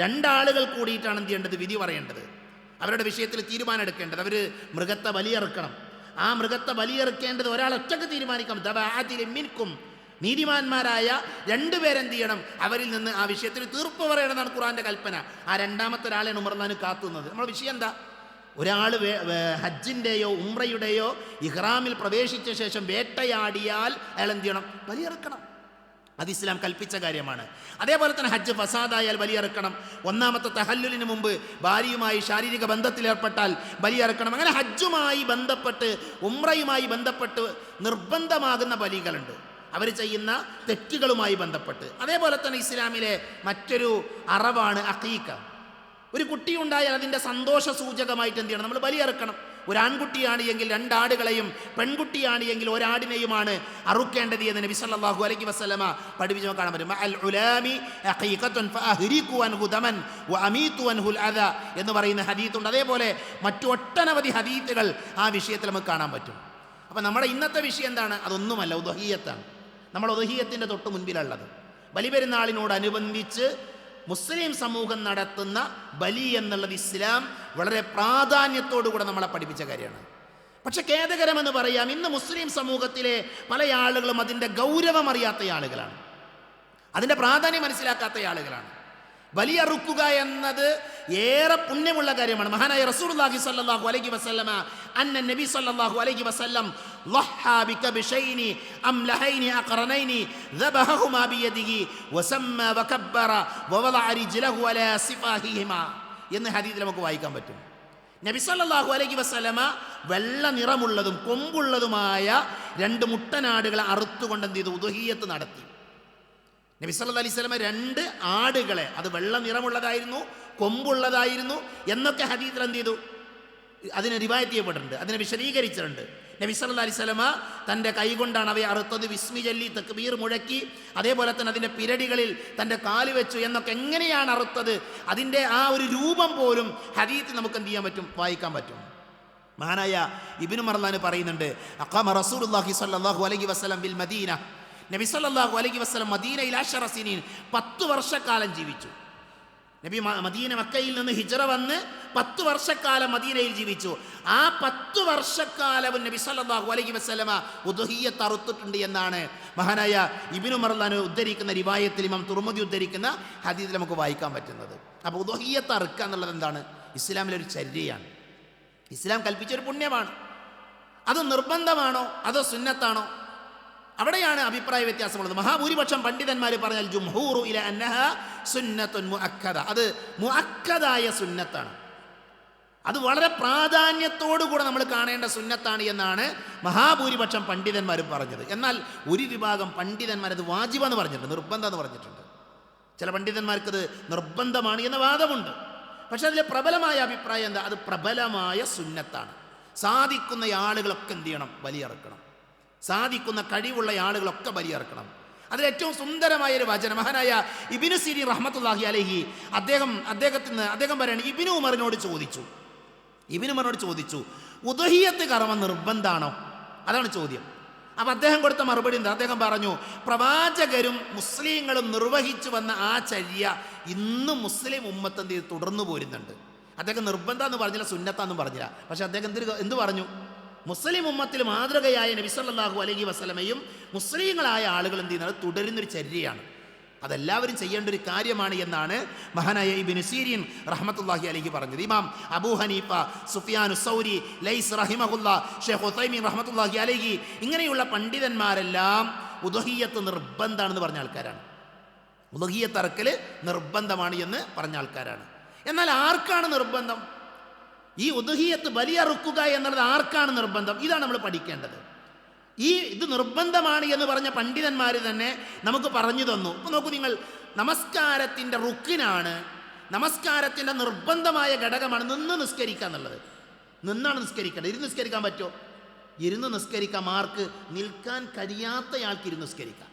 Speaker 1: 2 ആളുകൾ കൂടിയിട്ടാണ് എന്ത് ചെയ്യേണ്ടത്? വിധി പറയേണ്ടത്, അവരുടെ വിഷയത്തിൽ തീരുമാനം എടുക്കേണ്ടത്. അവർ മൃഗത്തെ ബലിയെറുക്കണം. ആ മൃഗത്തെ ബലിയെറുക്കേണ്ടത് ഒരാൾ ഒറ്റക്ക് തീരുമാനിക്കണം. ദബഅതിൽ മിൻകും നീതിമാന്മാരായ രണ്ടുപേരെന്ത് ചെയ്യണം, അവരിൽ നിന്ന് ആ വിഷയത്തിൽ തീർപ്പ് പറയണമെന്നാണ് ഖുർആന്റെ കൽപ്പന. ആ രണ്ടാമത്തെ ഒരാളെയാണ് ഉമർന്നാൻ കാത്തുന്നത്. നമ്മുടെ വിഷയം എന്താ? ഒരാൾ ഹജ്ജിൻ്റെയോ ഉംറയുടെയോ ഇഹ്റാമിൽ പ്രവേശിച്ച ശേഷം വേട്ടയാടിയാൽ അയാൾ എന്ത് ചെയ്യണം? ബലിയറുക്കണം. അത് ഇസ്ലാം കൽപ്പിച്ച കാര്യമാണ്. അതേപോലെ തന്നെ ഹജ്ജ് ഫസാദായാൽ ബലിയറുക്കണം. ഒന്നാമത്തെ തഹല്ലുലിന് മുമ്പ് ഭാര്യയുമായി ശാരീരിക ബന്ധത്തിലേർപ്പെട്ടാൽ ബലിയറുക്കണം. അങ്ങനെ ഹജ്ജുമായി ബന്ധപ്പെട്ട് ഉംറയുമായി ബന്ധപ്പെട്ട് നിർബന്ധമാകുന്ന ബലികളുണ്ട്, അവർ ചെയ്യുന്ന തെറ്റുകളുമായി ബന്ധപ്പെട്ട്. അതേപോലെ തന്നെ ഇസ്ലാമിലെ മറ്റൊരു അറവാണ് അഖീഖ. ഒരു കുട്ടി ഉണ്ടായാൽ അതിൻ്റെ സന്തോഷ സൂചകമായിട്ട് എന്ത് ചെയ്യണം? നമ്മൾ ബലിയറുക്കണം. ഒരു ആൺകുട്ടിയാണ് എങ്കിൽ 2 ആടുകളെയും, പെൺകുട്ടിയാണ് എങ്കിൽ 1 ആടിനെയുമാണ് അറുക്കേണ്ടത് എന്ന് നബി സല്ലല്ലാഹു അലൈഹി വസല്ലമ പഠിപ്പിച്ചു കാണാൻ പറ്റും. അൽ ഉലാമി അഖീഖത്തുൻ ഫഅഹ്രിഖു അൻഹു ദമൻ വഅമീതു അൻഹുൽ അദ എന്ന് പറയുന്ന ഹദീത്തുണ്ട്. അതേപോലെ മറ്റു ഒട്ടനവധി ഹദീത്തുകൾ ആ വിഷയത്തിൽ നമുക്ക് കാണാൻ പറ്റും. അപ്പം നമ്മുടെ ഇന്നത്തെ വിഷയം എന്താണ്? അതൊന്നുമല്ല, ഉദഹിയത്താണ്. നമ്മൾ ഉദഹിയത്തിൻ്റെ തൊട്ട് മുൻപിലുള്ളത്. ബലിപെരുന്നാളിനോടനുബന്ധിച്ച് മുസ്ലിം സമൂഹം നടത്തുന്ന ബലി എന്നുള്ളത് ഇസ്ലാം വളരെ പ്രാധാന്യത്തോടുകൂടെ നമ്മളെ പഠിപ്പിച്ച കാര്യമാണ്. പക്ഷെ ഖേദകരമെന്ന് പറയാം, ഇന്ന് മുസ്ലിം സമൂഹത്തിലെ പല ആളുകളും അതിൻ്റെ ഗൗരവം അറിയാത്ത ആളുകളാണ്, അതിൻ്റെ പ്രാധാന്യം മനസ്സിലാക്കാത്ത ആളുകളാണ്. ബലിയറുക്കുക എന്നത് ഏറെ പുണ്യമുള്ള കാര്യമാണ്. മഹാനായ റസൂലുള്ളാഹി സ്വല്ലല്ലാഹു അലൈഹി വസല്ലമ അന്ന നബി സ്വല്ലല്ലാഹു അലൈഹി വസല്ലം ളഹ്ഹാ ബികബ്ശൈനി അംലഹൈനി അഖറനൈനി ദബഹഹുമാ ബിയദിഹി വസമ്മ വകബ്ബറ വവളഅ റിജ്ലഹു അലാ സിഫാഹിഹിമാ എന്ന് ഹദീസിൽ നമുക്ക് വായിക്കാൻ പറ്റും. നബി സല്ലല്ലാഹു അലൈഹി വസല്ലമ വെള്ള നിറമുള്ളതും കൊമ്പുള്ളതുമായ 2 മുട്ടനാടുകളെ അറുത്തുകൊണ്ട് എന്ത് ചെയ്തു? ഉദ്ഹിയ്യത്ത് നടത്തി. നബി സല്ലല്ലാഹു അലൈഹി വസല്ലമ 2 ആടുകളെ, അത് വെള്ള നിറമുള്ളതായിരുന്നു, കൊമ്പുള്ളതായിരുന്നു എന്നൊക്കെ ഹദീസിൽ എന്ത് ചെയ്തു? അതിനെ റിവായത്ത് ചെയ്യപ്പെട്ടിട്ടുണ്ട്, അതിനെ വിശദീകരിച്ചിട്ടുണ്ട്. നബി സല്ലല്ലാഹു അലൈഹി വസല്ലമ തൻ്റെ കൈകൊണ്ടാണ് അവയെ അറുത്തത്. വിസ്മി ചൊല്ലി തക്ബീർ മുഴക്കി, അതേപോലെ തന്നെ അതിൻ്റെ പിരടികളിൽ തൻ്റെ കാല് വെച്ചു എന്നൊക്കെ. എങ്ങനെയാണ് അറുത്തത്, അതിൻ്റെ ആ ഒരു രൂപം പോലും ഹദീസിൽ നമുക്ക് എന്ത് ചെയ്യാൻ പറ്റും? വായിക്കാൻ പറ്റും. മഹാനായ ഇബ്നു മർലാൻ പറയുന്നുണ്ട്, അഖാമ റസൂലുള്ളാഹി സ്വല്ലല്ലാഹു അലൈഹി വസല്ലം ബിൽ മദീന. നബി സല്ലല്ലാഹു അലൈഹി വസല്ലം മദീനയിൽ 10 സിനീൻ 10 വർഷക്കാലം ജീവിച്ചു. നബി മക്കയിൽ നിന്ന് ഹിജ്റ വന്ന് 10 വർഷക്കാലം മദീനയിൽ ജീവിച്ചു. ആ 10 വർഷക്കാലവും നബി സല്ലല്ലാഹു അലൈഹി വസല്ലമ ഉദ്ഹിയ്യത്ത് അറുത്തിട്ടുണ്ട് എന്നാണ് മഹാനായ ഇബ്നു മർലാൻ ഉദ്ധരിക്കുന്ന റിവായത്തിൽ, ഇമാം തുർമുദി ഉദ്ധരിക്കുന്ന ഹദീസിൽ നമുക്ക് വായിക്കാൻ പറ്റുന്നത്. അപ്പോൾ ഉദ്ഹിയ്യത്ത് അറുക്കുക എന്നുള്ളത് എന്താണ്? ഇസ്ലാമിലൊരു ചര്യയാണ്, ഇസ്ലാം കൽപ്പിച്ചൊരു പുണ്യമാണ്. അത് നിർബന്ധമാണോ അതോ സുന്നത്താണോ? അവിടെയാണ് അഭിപ്രായ വ്യത്യാസമുള്ളത്. മഹാഭൂരിപക്ഷം പണ്ഡിതന്മാർ പറഞ്ഞാൽ ജുംഹൂറു ഇല അന്നഹ സുന്നത്തുൻ മുഅക്കദ, അത് മുഅക്കദായ സുന്നത്താണ്, അത് വളരെ പ്രാധാന്യത്തോടുകൂടെ നമ്മൾ കാണേണ്ട സുന്നത്താണ് എന്നാണ് മഹാഭൂരിപക്ഷം പണ്ഡിതന്മാർ പറഞ്ഞത്. എന്നാൽ ഒരു വിഭാഗം പണ്ഡിതന്മാർ അത് വാജിബെന്ന് പറഞ്ഞിട്ടുണ്ട്, നിർബന്ധം എന്ന് പറഞ്ഞിട്ടുണ്ട്. ചില പണ്ഡിതന്മാർക്കത് നിർബന്ധമാണ് എന്ന വാദമുണ്ട്. പക്ഷെ അതിലെ പ്രബലമായ അഭിപ്രായം എന്താ? അത് പ്രബലമായ സുന്നത്താണ്. സാധിക്കുന്ന ആളുകളൊക്കെ എന്ത് ചെയ്യണം? ബലിയറുക്കണം. സാധിക്കുന്ന കഴിവുള്ള ആളുകളൊക്കെ ബലിയറുക്കണം. അതിലേറ്റവും സുന്ദരമായൊരു വചനം മഹാനായ ഇബ്നു സിരീൻ റഹ്മത്തുള്ളാഹി അലൈഹി അദ്ദേഹം പറയാണ്, ഇബ്നു ഉമറിനോട് ചോദിച്ചു ഉദ്ഹിയ്യത്ത് കർമ്മം നിർബന്ധാണോ? അതാണ് ചോദ്യം. അപ്പം അദ്ദേഹം കൊടുത്ത മറുപടി എന്താ? അദ്ദേഹം പറഞ്ഞു, പ്രവാചകരും മുസ്ലിങ്ങളും നിർവഹിച്ചു വന്ന ആ ചര്യ ഇന്നും മുസ്ലിം ഉമ്മത്ത് എന്ത് ചെയ്ത് തുടർന്നു പോരുന്നുണ്ട്. അദ്ദേഹം നിർബന്ധം എന്ന് പറഞ്ഞില്ല, സുന്നത്താന്നും പറഞ്ഞില്ല. പക്ഷെ അദ്ദേഹം എന്ത് പറഞ്ഞു? മുസ്ലിം ഉമ്മത്തിൽ മാതൃകയായ നബി സല്ലല്ലാഹു അലൈഹി വസല്ലമയും മുസ്ലിങ്ങളായ ആളുകൾ എന്ത് ചെയ്യുന്നത്? തുടരുന്നൊരു ചര്യയാണ്, അതെല്ലാവരും ചെയ്യേണ്ട ഒരു കാര്യമാണ് എന്നാണ് മഹാനായ ഇബ്നു സിരീൻ റഹ്മത്തുള്ളാഹി അലൈഹി പറഞ്ഞത്. ഇമാം അബൂ ഹനീഫ, സുഫിയാനു സൗരി, ലൈസ് റഹിമഹുല്ലാ, ഷെയ്ഖ് ഉസൈമീൻ റഹ്മത്തുള്ളാഹി അലൈഹി, ഇങ്ങനെയുള്ള പണ്ഡിതന്മാരെല്ലാം ഉദ്ഹിയ്യത്ത് നിർബന്ധമാണെന്ന് പറഞ്ഞ ആൾക്കാരാണ്. ഉദ്ഹിയ്യത്ത് അറക്കൽ നിർബന്ധമാണ് എന്ന് പറഞ്ഞ ആൾക്കാരാണ്. എന്നാൽ ആർക്കാണ് നിർബന്ധം? ഈ ഉദ്ഹിയ്യത്ത് ബലിയറുക്കുക എന്നുള്ളത് ആർക്കാണ് നിർബന്ധം? ഇതാണ് നമ്മൾ പഠിക്കേണ്ടത്. ഇത് നിർബന്ധമാണ് എന്ന് പറഞ്ഞ പണ്ഡിതന്മാർ തന്നെ നമുക്ക് പറഞ്ഞു തന്നു. അപ്പോൾ നോക്കൂ നിങ്ങൾ, നമസ്കാരത്തിൻ്റെ റുക്കിനാണ്, നമസ്കാരത്തിൻ്റെ നിർബന്ധമായ ഘടകമാണ് നിന്ന് നിസ്കരിക്കുക എന്നുള്ളത്. നിന്നാണ് നിസ്കരിക്കേണ്ടത്. ഇരുന്ന് നിസ്കരിക്കാൻ പറ്റുമോ? ഇരുന്ന് നിസ്കരിക്കാം. ആർക്ക്? നിൽക്കാൻ കഴിയാത്തയാൾക്ക് ഇരുന്ന് നിസ്കരിക്കാം.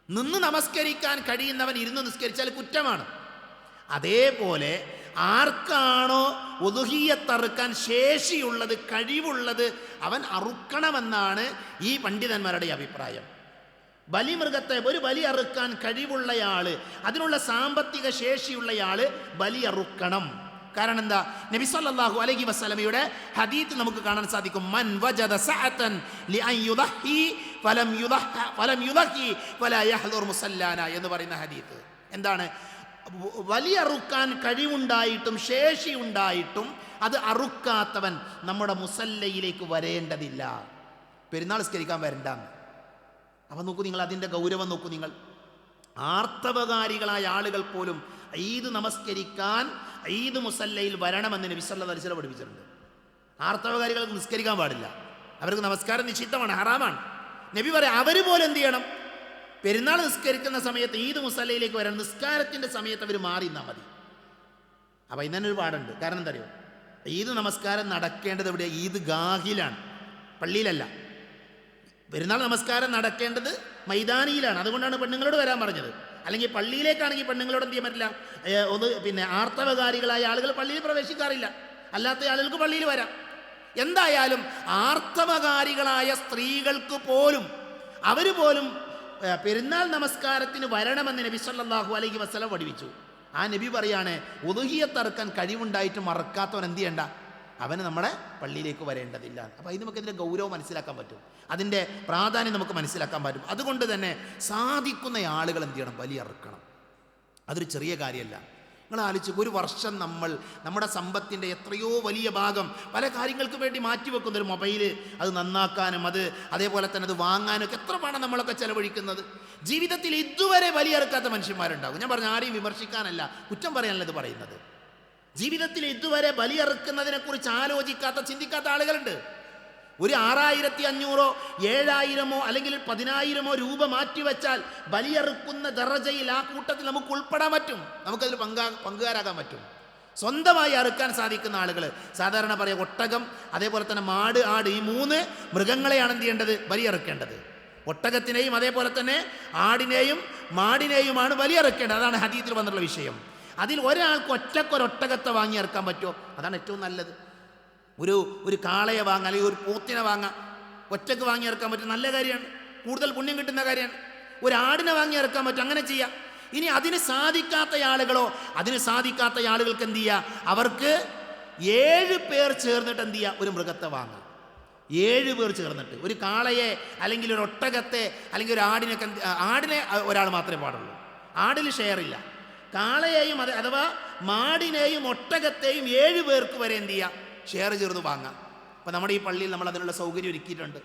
Speaker 1: നിന്ന് നമസ്കരിക്കാൻ കഴിയുന്നവൻ ഇരുന്ന് നിസ്കരിച്ചാൽ കുറ്റമാണ്. അതേപോലെ ആർക്കാണോ ഉദ്ഹിയ്യത്ത് അറുക്കാൻ ശേഷിയുള്ളത്, കഴിവുള്ളത്, അവൻ അറുക്കണമെന്നാണ് ഈ പണ്ഡിതന്മാരുടെ അഭിപ്രായം. ബലിമൃഗത്തെ ഒരു ബലി അറുക്കാൻ കഴിവുള്ളയാള്, അതിനുള്ള സാമ്പത്തിക ശേഷിയുള്ളയാള് ബലി അറുക്കണം. കാരണം എന്താ? നബി സല്ലല്ലാഹു അലൈഹി വസല്ലമയുടെ ഹദീത്ത് നമുക്ക് കാണാൻ സാധിക്കും, മൻ വജദ സഅതൻ ലിഅൻ യുദഹി ഫലം യുദഹി ഫലാ യഹ്ദുർ മുസല്ലാന എന്ന് പറയുന്ന ഹദീത്ത്. എന്താണ്? വലിയ അറുക്കാൻ കഴിവുണ്ടായിട്ടും ശേഷിയുണ്ടായിട്ടും അത് അറുക്കാത്തവൻ നമ്മുടെ മുസല്ലയിലേക്ക് വരേണ്ടതില്ല, പെരുന്നാൾ നിസ്കരിക്കാൻ വരണ്ടാന്ന്. അപ്പം നോക്കൂ നിങ്ങൾ, അതിൻ്റെ ഗൗരവം നോക്കൂ നിങ്ങൾ. ആർത്തവകാരികളായ ആളുകൾ പോലും ഈദ് നമസ്കരിക്കാൻ ഈദ് മുസല്ലയിൽ വരണമെന്ന് നബി സല്ലല്ലാഹു അലൈഹി വസല്ലം പഠിപ്പിച്ചിട്ടുണ്ട്. ആർത്തവകാരികൾക്ക് നിസ്കരിക്കാൻ പാടില്ല, അവർക്ക് നമസ്കാരം നിഷിദ്ധമാണ്, ഹറാമാണ്. നബി പറയാം, അവർ പോലും എന്ത് ചെയ്യണം? പെരുന്നാൾ നിസ്കരിക്കുന്ന സമയത്ത് ഈദ് മുസല്ലയിലേക്ക് വരണം, നിസ്കാരത്തിൻ്റെ സമയത്ത് അവർ മാറി നിന്നാൽ മതി. അപ്പം ഇന്നെ ഒരു പാടുണ്ട്. കാരണം എന്താ അറിയോ? ഈദ് നമസ്കാരം നടക്കേണ്ടത് എവിടെ? ഈദ് ഗാഹിലാണ്, പള്ളിയിലല്ല. പെരുന്നാൾ നമസ്കാരം നടക്കേണ്ടത് മൈതാനിയിലാണ്. അതുകൊണ്ടാണ് പെണ്ണുങ്ങളോട് വരാൻ പറഞ്ഞത്. അല്ലെങ്കിൽ പള്ളിയിലേക്കാണെങ്കിൽ പെണ്ണുങ്ങളോട് എന്ത് ചെയ്യാൻ പറ്റില്ല? പിന്നെ ആർത്തവകാരികളായ ആളുകൾ പള്ളിയിൽ പ്രവേശിക്കാറില്ല, അല്ലാത്ത ആളുകൾക്ക് പള്ളിയിൽ വരാം. എന്തായാലും ആർത്തവകാരികളായ സ്ത്രീകൾക്ക് പോലും അവർ പോലും പെരുന്നാൾ നമസ്കാരത്തിന് വരണമെന്ന് നബി സല്ലല്ലാഹു അലൈഹി വസല്ലം പഠിപ്പിച്ചു. ആ നബി പറയാണ്, ഉദ്ഹിയ്യത്ത് അറുക്കാൻ കഴിവുണ്ടായിട്ട് മറക്കാത്തവൻ എന്ത് ചെയ്യണ്ട? അവന് നമ്മുടെ പള്ളിയിലേക്ക് വരേണ്ടതില്ല. അപ്പോൾ ഇത് നമുക്ക് ഇതിൻ്റെ ഗൗരവം മനസ്സിലാക്കാൻ പറ്റും, അതിൻ്റെ പ്രാധാന്യം നമുക്ക് മനസ്സിലാക്കാൻ പറ്റും. അതുകൊണ്ട് തന്നെ സാധിക്കുന്ന ആളുകൾ എന്ത് ചെയ്യണം? ബലിയറുക്കണം. അതൊരു ചെറിയ കാര്യമല്ല. നിങ്ങൾ ആലോചിച്ച്, ഒരു വർഷം നമ്മുടെ സമ്പത്തിൻ്റെ എത്രയോ വലിയ ഭാഗം പല കാര്യങ്ങൾക്ക് വേണ്ടി മാറ്റിവെക്കുന്ന ഒരു മൊബൈൽ, അത് നന്നാക്കാനും അതേപോലെ തന്നെ അത് വാങ്ങാനും ഒക്കെ എത്ര പണം നമ്മളൊക്കെ ചെലവഴിക്കുന്നത്. ജീവിതത്തിൽ ഇതുവരെ ബലിയറുക്കാത്ത മനുഷ്യന്മാരുണ്ടാകും. ഞാൻ പറഞ്ഞു, ആരെയും വിമർശിക്കാനല്ല, കുറ്റം പറയാനല്ല ഇത് പറയുന്നത്. ജീവിതത്തിൽ ഇതുവരെ ബലിയറുക്കുന്നതിനെ കുറിച്ച് ആലോചിക്കാത്ത, ചിന്തിക്കാത്ത ആളുകളുണ്ട്. ഒരു 6500 7000 അല്ലെങ്കിൽ 10000 രൂപ മാറ്റിവെച്ചാൽ ബലിയറുക്കുന്ന ദറജയിൽ ആ കൂട്ടത്തിൽ നമുക്ക് ഉൾപ്പെടാൻ പറ്റും, നമുക്കതിൽ പങ്കുകാരാകാൻ പറ്റും. സ്വന്തമായി അറുക്കാൻ സാധിക്കുന്ന ആളുകൾ സാധാരണ പറയാം, ഒട്ടകം, അതേപോലെ തന്നെ മാട്, ആട്, ഈ 3 മൃഗങ്ങളെയാണ് എന്ത് ചെയ്യേണ്ടത്? ബലിയറുക്കേണ്ടത്. ഒട്ടകത്തിനെയും അതേപോലെ തന്നെ ആടിനെയും മാടിനെയുമാണ് ബലിയറുക്കേണ്ടത്. അതാണ് ഹദീസിൽ വന്നിട്ടുള്ള വിഷയം. അതിൽ ഒരാൾക്ക് ഒറ്റക്കൊരൊട്ടകത്തെ വാങ്ങി ഇറക്കാൻ പറ്റുമോ? അതാണ് ഏറ്റവും നല്ലത്. ഒരു കാളയെ വാങ്ങാം, അല്ലെങ്കിൽ ഒരു പോത്തിനെ വാങ്ങാം, ഒറ്റക്ക് വാങ്ങി ഇറക്കാൻ പറ്റും, നല്ല കാര്യമാണ്, കൂടുതൽ പുണ്യം കിട്ടുന്ന കാര്യമാണ്. ഒരു ആടിനെ വാങ്ങി ഇറക്കാൻ പറ്റും, അങ്ങനെ ചെയ്യാം. ഇനി അതിന് സാധിക്കാത്ത ആളുകൾക്ക് എന്ത് ചെയ്യുക? അവർക്ക് 7 പേർ ചേർന്നിട്ട് എന്ത് ചെയ്യുക? ഒരു മൃഗത്തെ വാങ്ങാം. 7 പേർ ചേർന്നിട്ട് ഒരു കാളയെ അല്ലെങ്കിൽ ഒരു ഒട്ടകത്തെ അല്ലെങ്കിൽ ഒരു ആടിനെ ഒരാൾ മാത്രമേ പാടുള്ളൂ. ആടിൽ ഷെയർ ഇല്ല. കാളയെയും അഥവാ മാടിനെയും ഒട്ടകത്തെയും 7 പേർക്ക് വരെ എന്ത് ചെയ്യാം? ഷെയർ ചേർന്ന് വാങ്ങാം. അപ്പം നമ്മുടെ ഈ പള്ളിയിൽ നമ്മൾ അതിനുള്ള സൗകര്യം ഒരുക്കിയിട്ടുണ്ട്.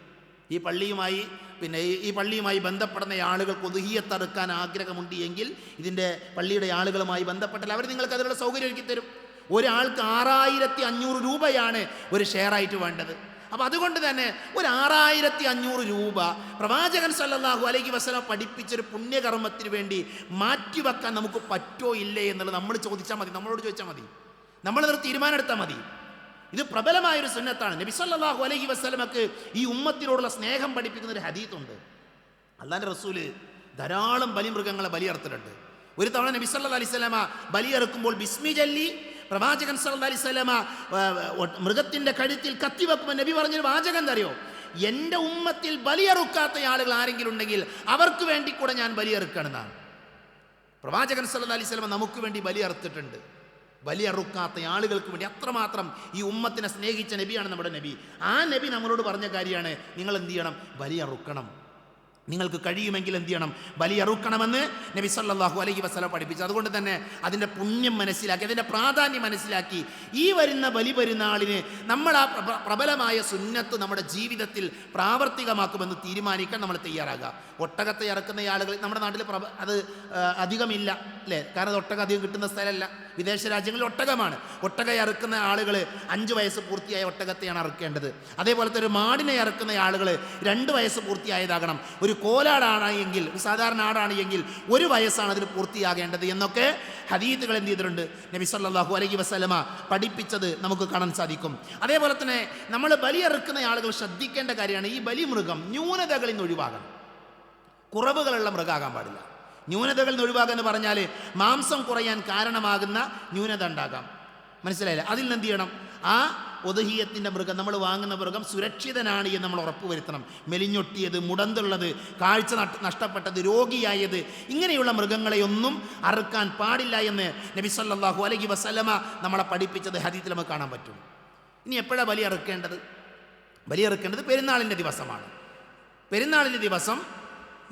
Speaker 1: ഈ പള്ളിയുമായി ബന്ധപ്പെടുന്ന ആളുകൾക്ക് ഉദ്ഹിയ്യത്ത് അറുക്കാൻ ആഗ്രഹമുണ്ട് എങ്കിൽ ഇതിൻ്റെ പള്ളിയുടെ ആളുകളുമായി ബന്ധപ്പെട്ടാൽ അവർ നിങ്ങൾക്ക് അതിനുള്ള സൗകര്യം ഒരുക്കി തരും. ഒരാൾക്ക് 6500 രൂപയാണ് ഒരു ഷെയറായിട്ട് വേണ്ടത്. അപ്പോൾ അതുകൊണ്ട് തന്നെ ഒരു 6500 രൂപ പ്രവാചകൻ സല്ലല്ലാഹു അലൈഹി വസല്ലം പഠിപ്പിച്ചൊരു പുണ്യകർമ്മത്തിന് വേണ്ടി മാറ്റിവെക്കാൻ നമുക്ക് പറ്റോ ഇല്ലേ എന്നുള്ളത് നമ്മളോട് ചോദിച്ചാൽ മതി, നമ്മളതൊരു തീരുമാനം എടുത്താൽ മതി. ഇത് പ്രബലമായൊരു സുന്നത്താണ്. നബി സല്ലല്ലാഹു അലൈഹി വസല്ലമക്ക് ഈ ഉമ്മത്തിനോടുള്ള സ്നേഹം പഠിപ്പിക്കുന്ന ഒരു ഹദീത്തുണ്ട്. അല്ലാഹുവിൻ്റെ റസൂല് ധാരാളം ബലിമൃഗങ്ങളെ ബലിയറുത്തിട്ടുണ്ട്. ഒരു തവണ നബി സല്ലല്ലാഹു അലൈഹി വസല്ലമ ബലിയറുക്കുമ്പോൾ ബിസ്മി ചൊല്ലി പ്രവാചകൻ സല്ലല്ലാഹു അലൈഹി വസല്ലമ മൃഗത്തിൻ്റെ കഴുത്തിൽ കത്തിവെക്കുമ്പോൾ നബി പറഞ്ഞൊരു വാചകം എന്തറിയോ? എൻ്റെ ഉമ്മത്തിൽ ബലിയറുക്കാത്ത ആളുകൾ ആരെങ്കിലും ഉണ്ടെങ്കിൽ അവർക്ക് വേണ്ടി കൂടെ ഞാൻ ബലിയറുക്കണമെന്നാണ്. പ്രവാചകൻ സല്ലല്ലാഹു അലൈഹി വസല്ലമ നമുക്ക് വേണ്ടി ബലിയറുത്തിട്ടുണ്ട്. ബലിയറുക്കാത്ത ആളുകൾക്ക് വേണ്ടി അത്രമാത്രം ഈ ഉമ്മത്തിനെ സ്നേഹിച്ച നബിയാണ് നമ്മുടെ നബി. ആ നബി നമ്മളോട് പറഞ്ഞ കാര്യമാണ്, നിങ്ങൾ എന്ത് ചെയ്യണം? ബലിയറുക്കണം. നിങ്ങൾക്ക് കഴിയുമെങ്കിൽ എന്ത് ചെയ്യണം? ബലിയറുക്കണമെന്ന് നബി സല്ലല്ലാഹു അലൈഹി വസല്ലം പഠിപ്പിച്ചു. അതുകൊണ്ട് തന്നെ അതിൻ്റെ പുണ്യം മനസ്സിലാക്കി, അതിൻ്റെ പ്രാധാന്യം മനസ്സിലാക്കി ഈ വരുന്ന ബലി പെരുന്നാളിന് നമ്മൾ ആ പ്രബലമായ സുന്നത്ത് നമ്മുടെ ജീവിതത്തിൽ പ്രാവർത്തികമാക്കുമെന്ന് തീരുമാനിക്കാൻ നമ്മൾ തയ്യാറാകുക. ഒട്ടകത്തെ ഇറക്കുന്ന ആളുകൾ നമ്മുടെ നാട്ടിൽ അത് അധികമില്ല അല്ലേ? കാരണം അത് ഒട്ടകം അധികം കിട്ടുന്ന സ്ഥലമല്ല, വിദേശ രാജ്യങ്ങളിൽ ഒട്ടകമാണ്. ഒട്ടക ഇറക്കുന്ന ആളുകൾ 5 വയസ്സ് പൂർത്തിയായ ഒട്ടകത്തെയാണ് ഇറക്കേണ്ടത്. അതേപോലത്തെ ഒരു മാടിനെ ഇറക്കുന്ന ആളുകൾ 2 വയസ്സ് പൂർത്തിയായതാകണം. ഒരു കോലാടാണെങ്കിൽ, സാധാരണ ആടാണ് എങ്കിൽ 1 വയസ്സാണ് അതിന് പൂർത്തിയാകേണ്ടത് എന്നൊക്കെ ഹദീത്തുകൾ എന്ത് ചെയ്തിട്ടുണ്ട്? നബി സല്ലല്ലാഹു അലൈഹി വസല്ലമ പഠിപ്പിച്ചത് നമുക്ക് കാണാൻ സാധിക്കും. അതേപോലെ തന്നെ നമ്മൾ ബലിയറുക്കുന്ന ആളുകൾ ശ്രദ്ധിക്കേണ്ട കാര്യമാണ്, ഈ ബലിമൃഗം ന്യൂനതകളിൽ നിന്ന് ഒഴിവാകണം. കുറവുകളുള്ള മൃഗമാകാൻ പാടില്ല. ന്യൂനതകളിൽ നിന്ന് ഒഴിവാക്കുക എന്ന് പറഞ്ഞാൽ മാംസം കുറയാൻ കാരണമാകുന്ന ന്യൂനത ഉണ്ടാകാം. മനസ്സിലായില്ല? അതിൽ നിന്ന് എന്ത് ചെയ്യണം? ആ ഉദ്ഹിയ്യത്തിൻ്റെ മൃഗം, നമ്മൾ വാങ്ങുന്ന മൃഗം സുരക്ഷിതനാണ് എന്ന് നമ്മൾ ഉറപ്പുവരുത്തണം. മെലിഞ്ഞൊട്ടിയത്, മുടന്തുള്ളത്, കാഴ്ച നഷ്ടപ്പെട്ടത്, രോഗിയായത്, ഇങ്ങനെയുള്ള മൃഗങ്ങളെയൊന്നും അറുക്കാൻ പാടില്ല എന്ന് നബി സല്ലല്ലാഹു അലൈഹി വസല്ലമ നമ്മളെ പഠിപ്പിച്ചത് ഹദീസിൽ നമുക്ക് കാണാൻ പറ്റും. ഇനി എപ്പോഴാണ് ബലിയറുക്കേണ്ടത്? ബലിയറുക്കേണ്ടത് പെരുന്നാളിൻ്റെ ദിവസമാണ്. പെരുന്നാളിൻ്റെ ദിവസം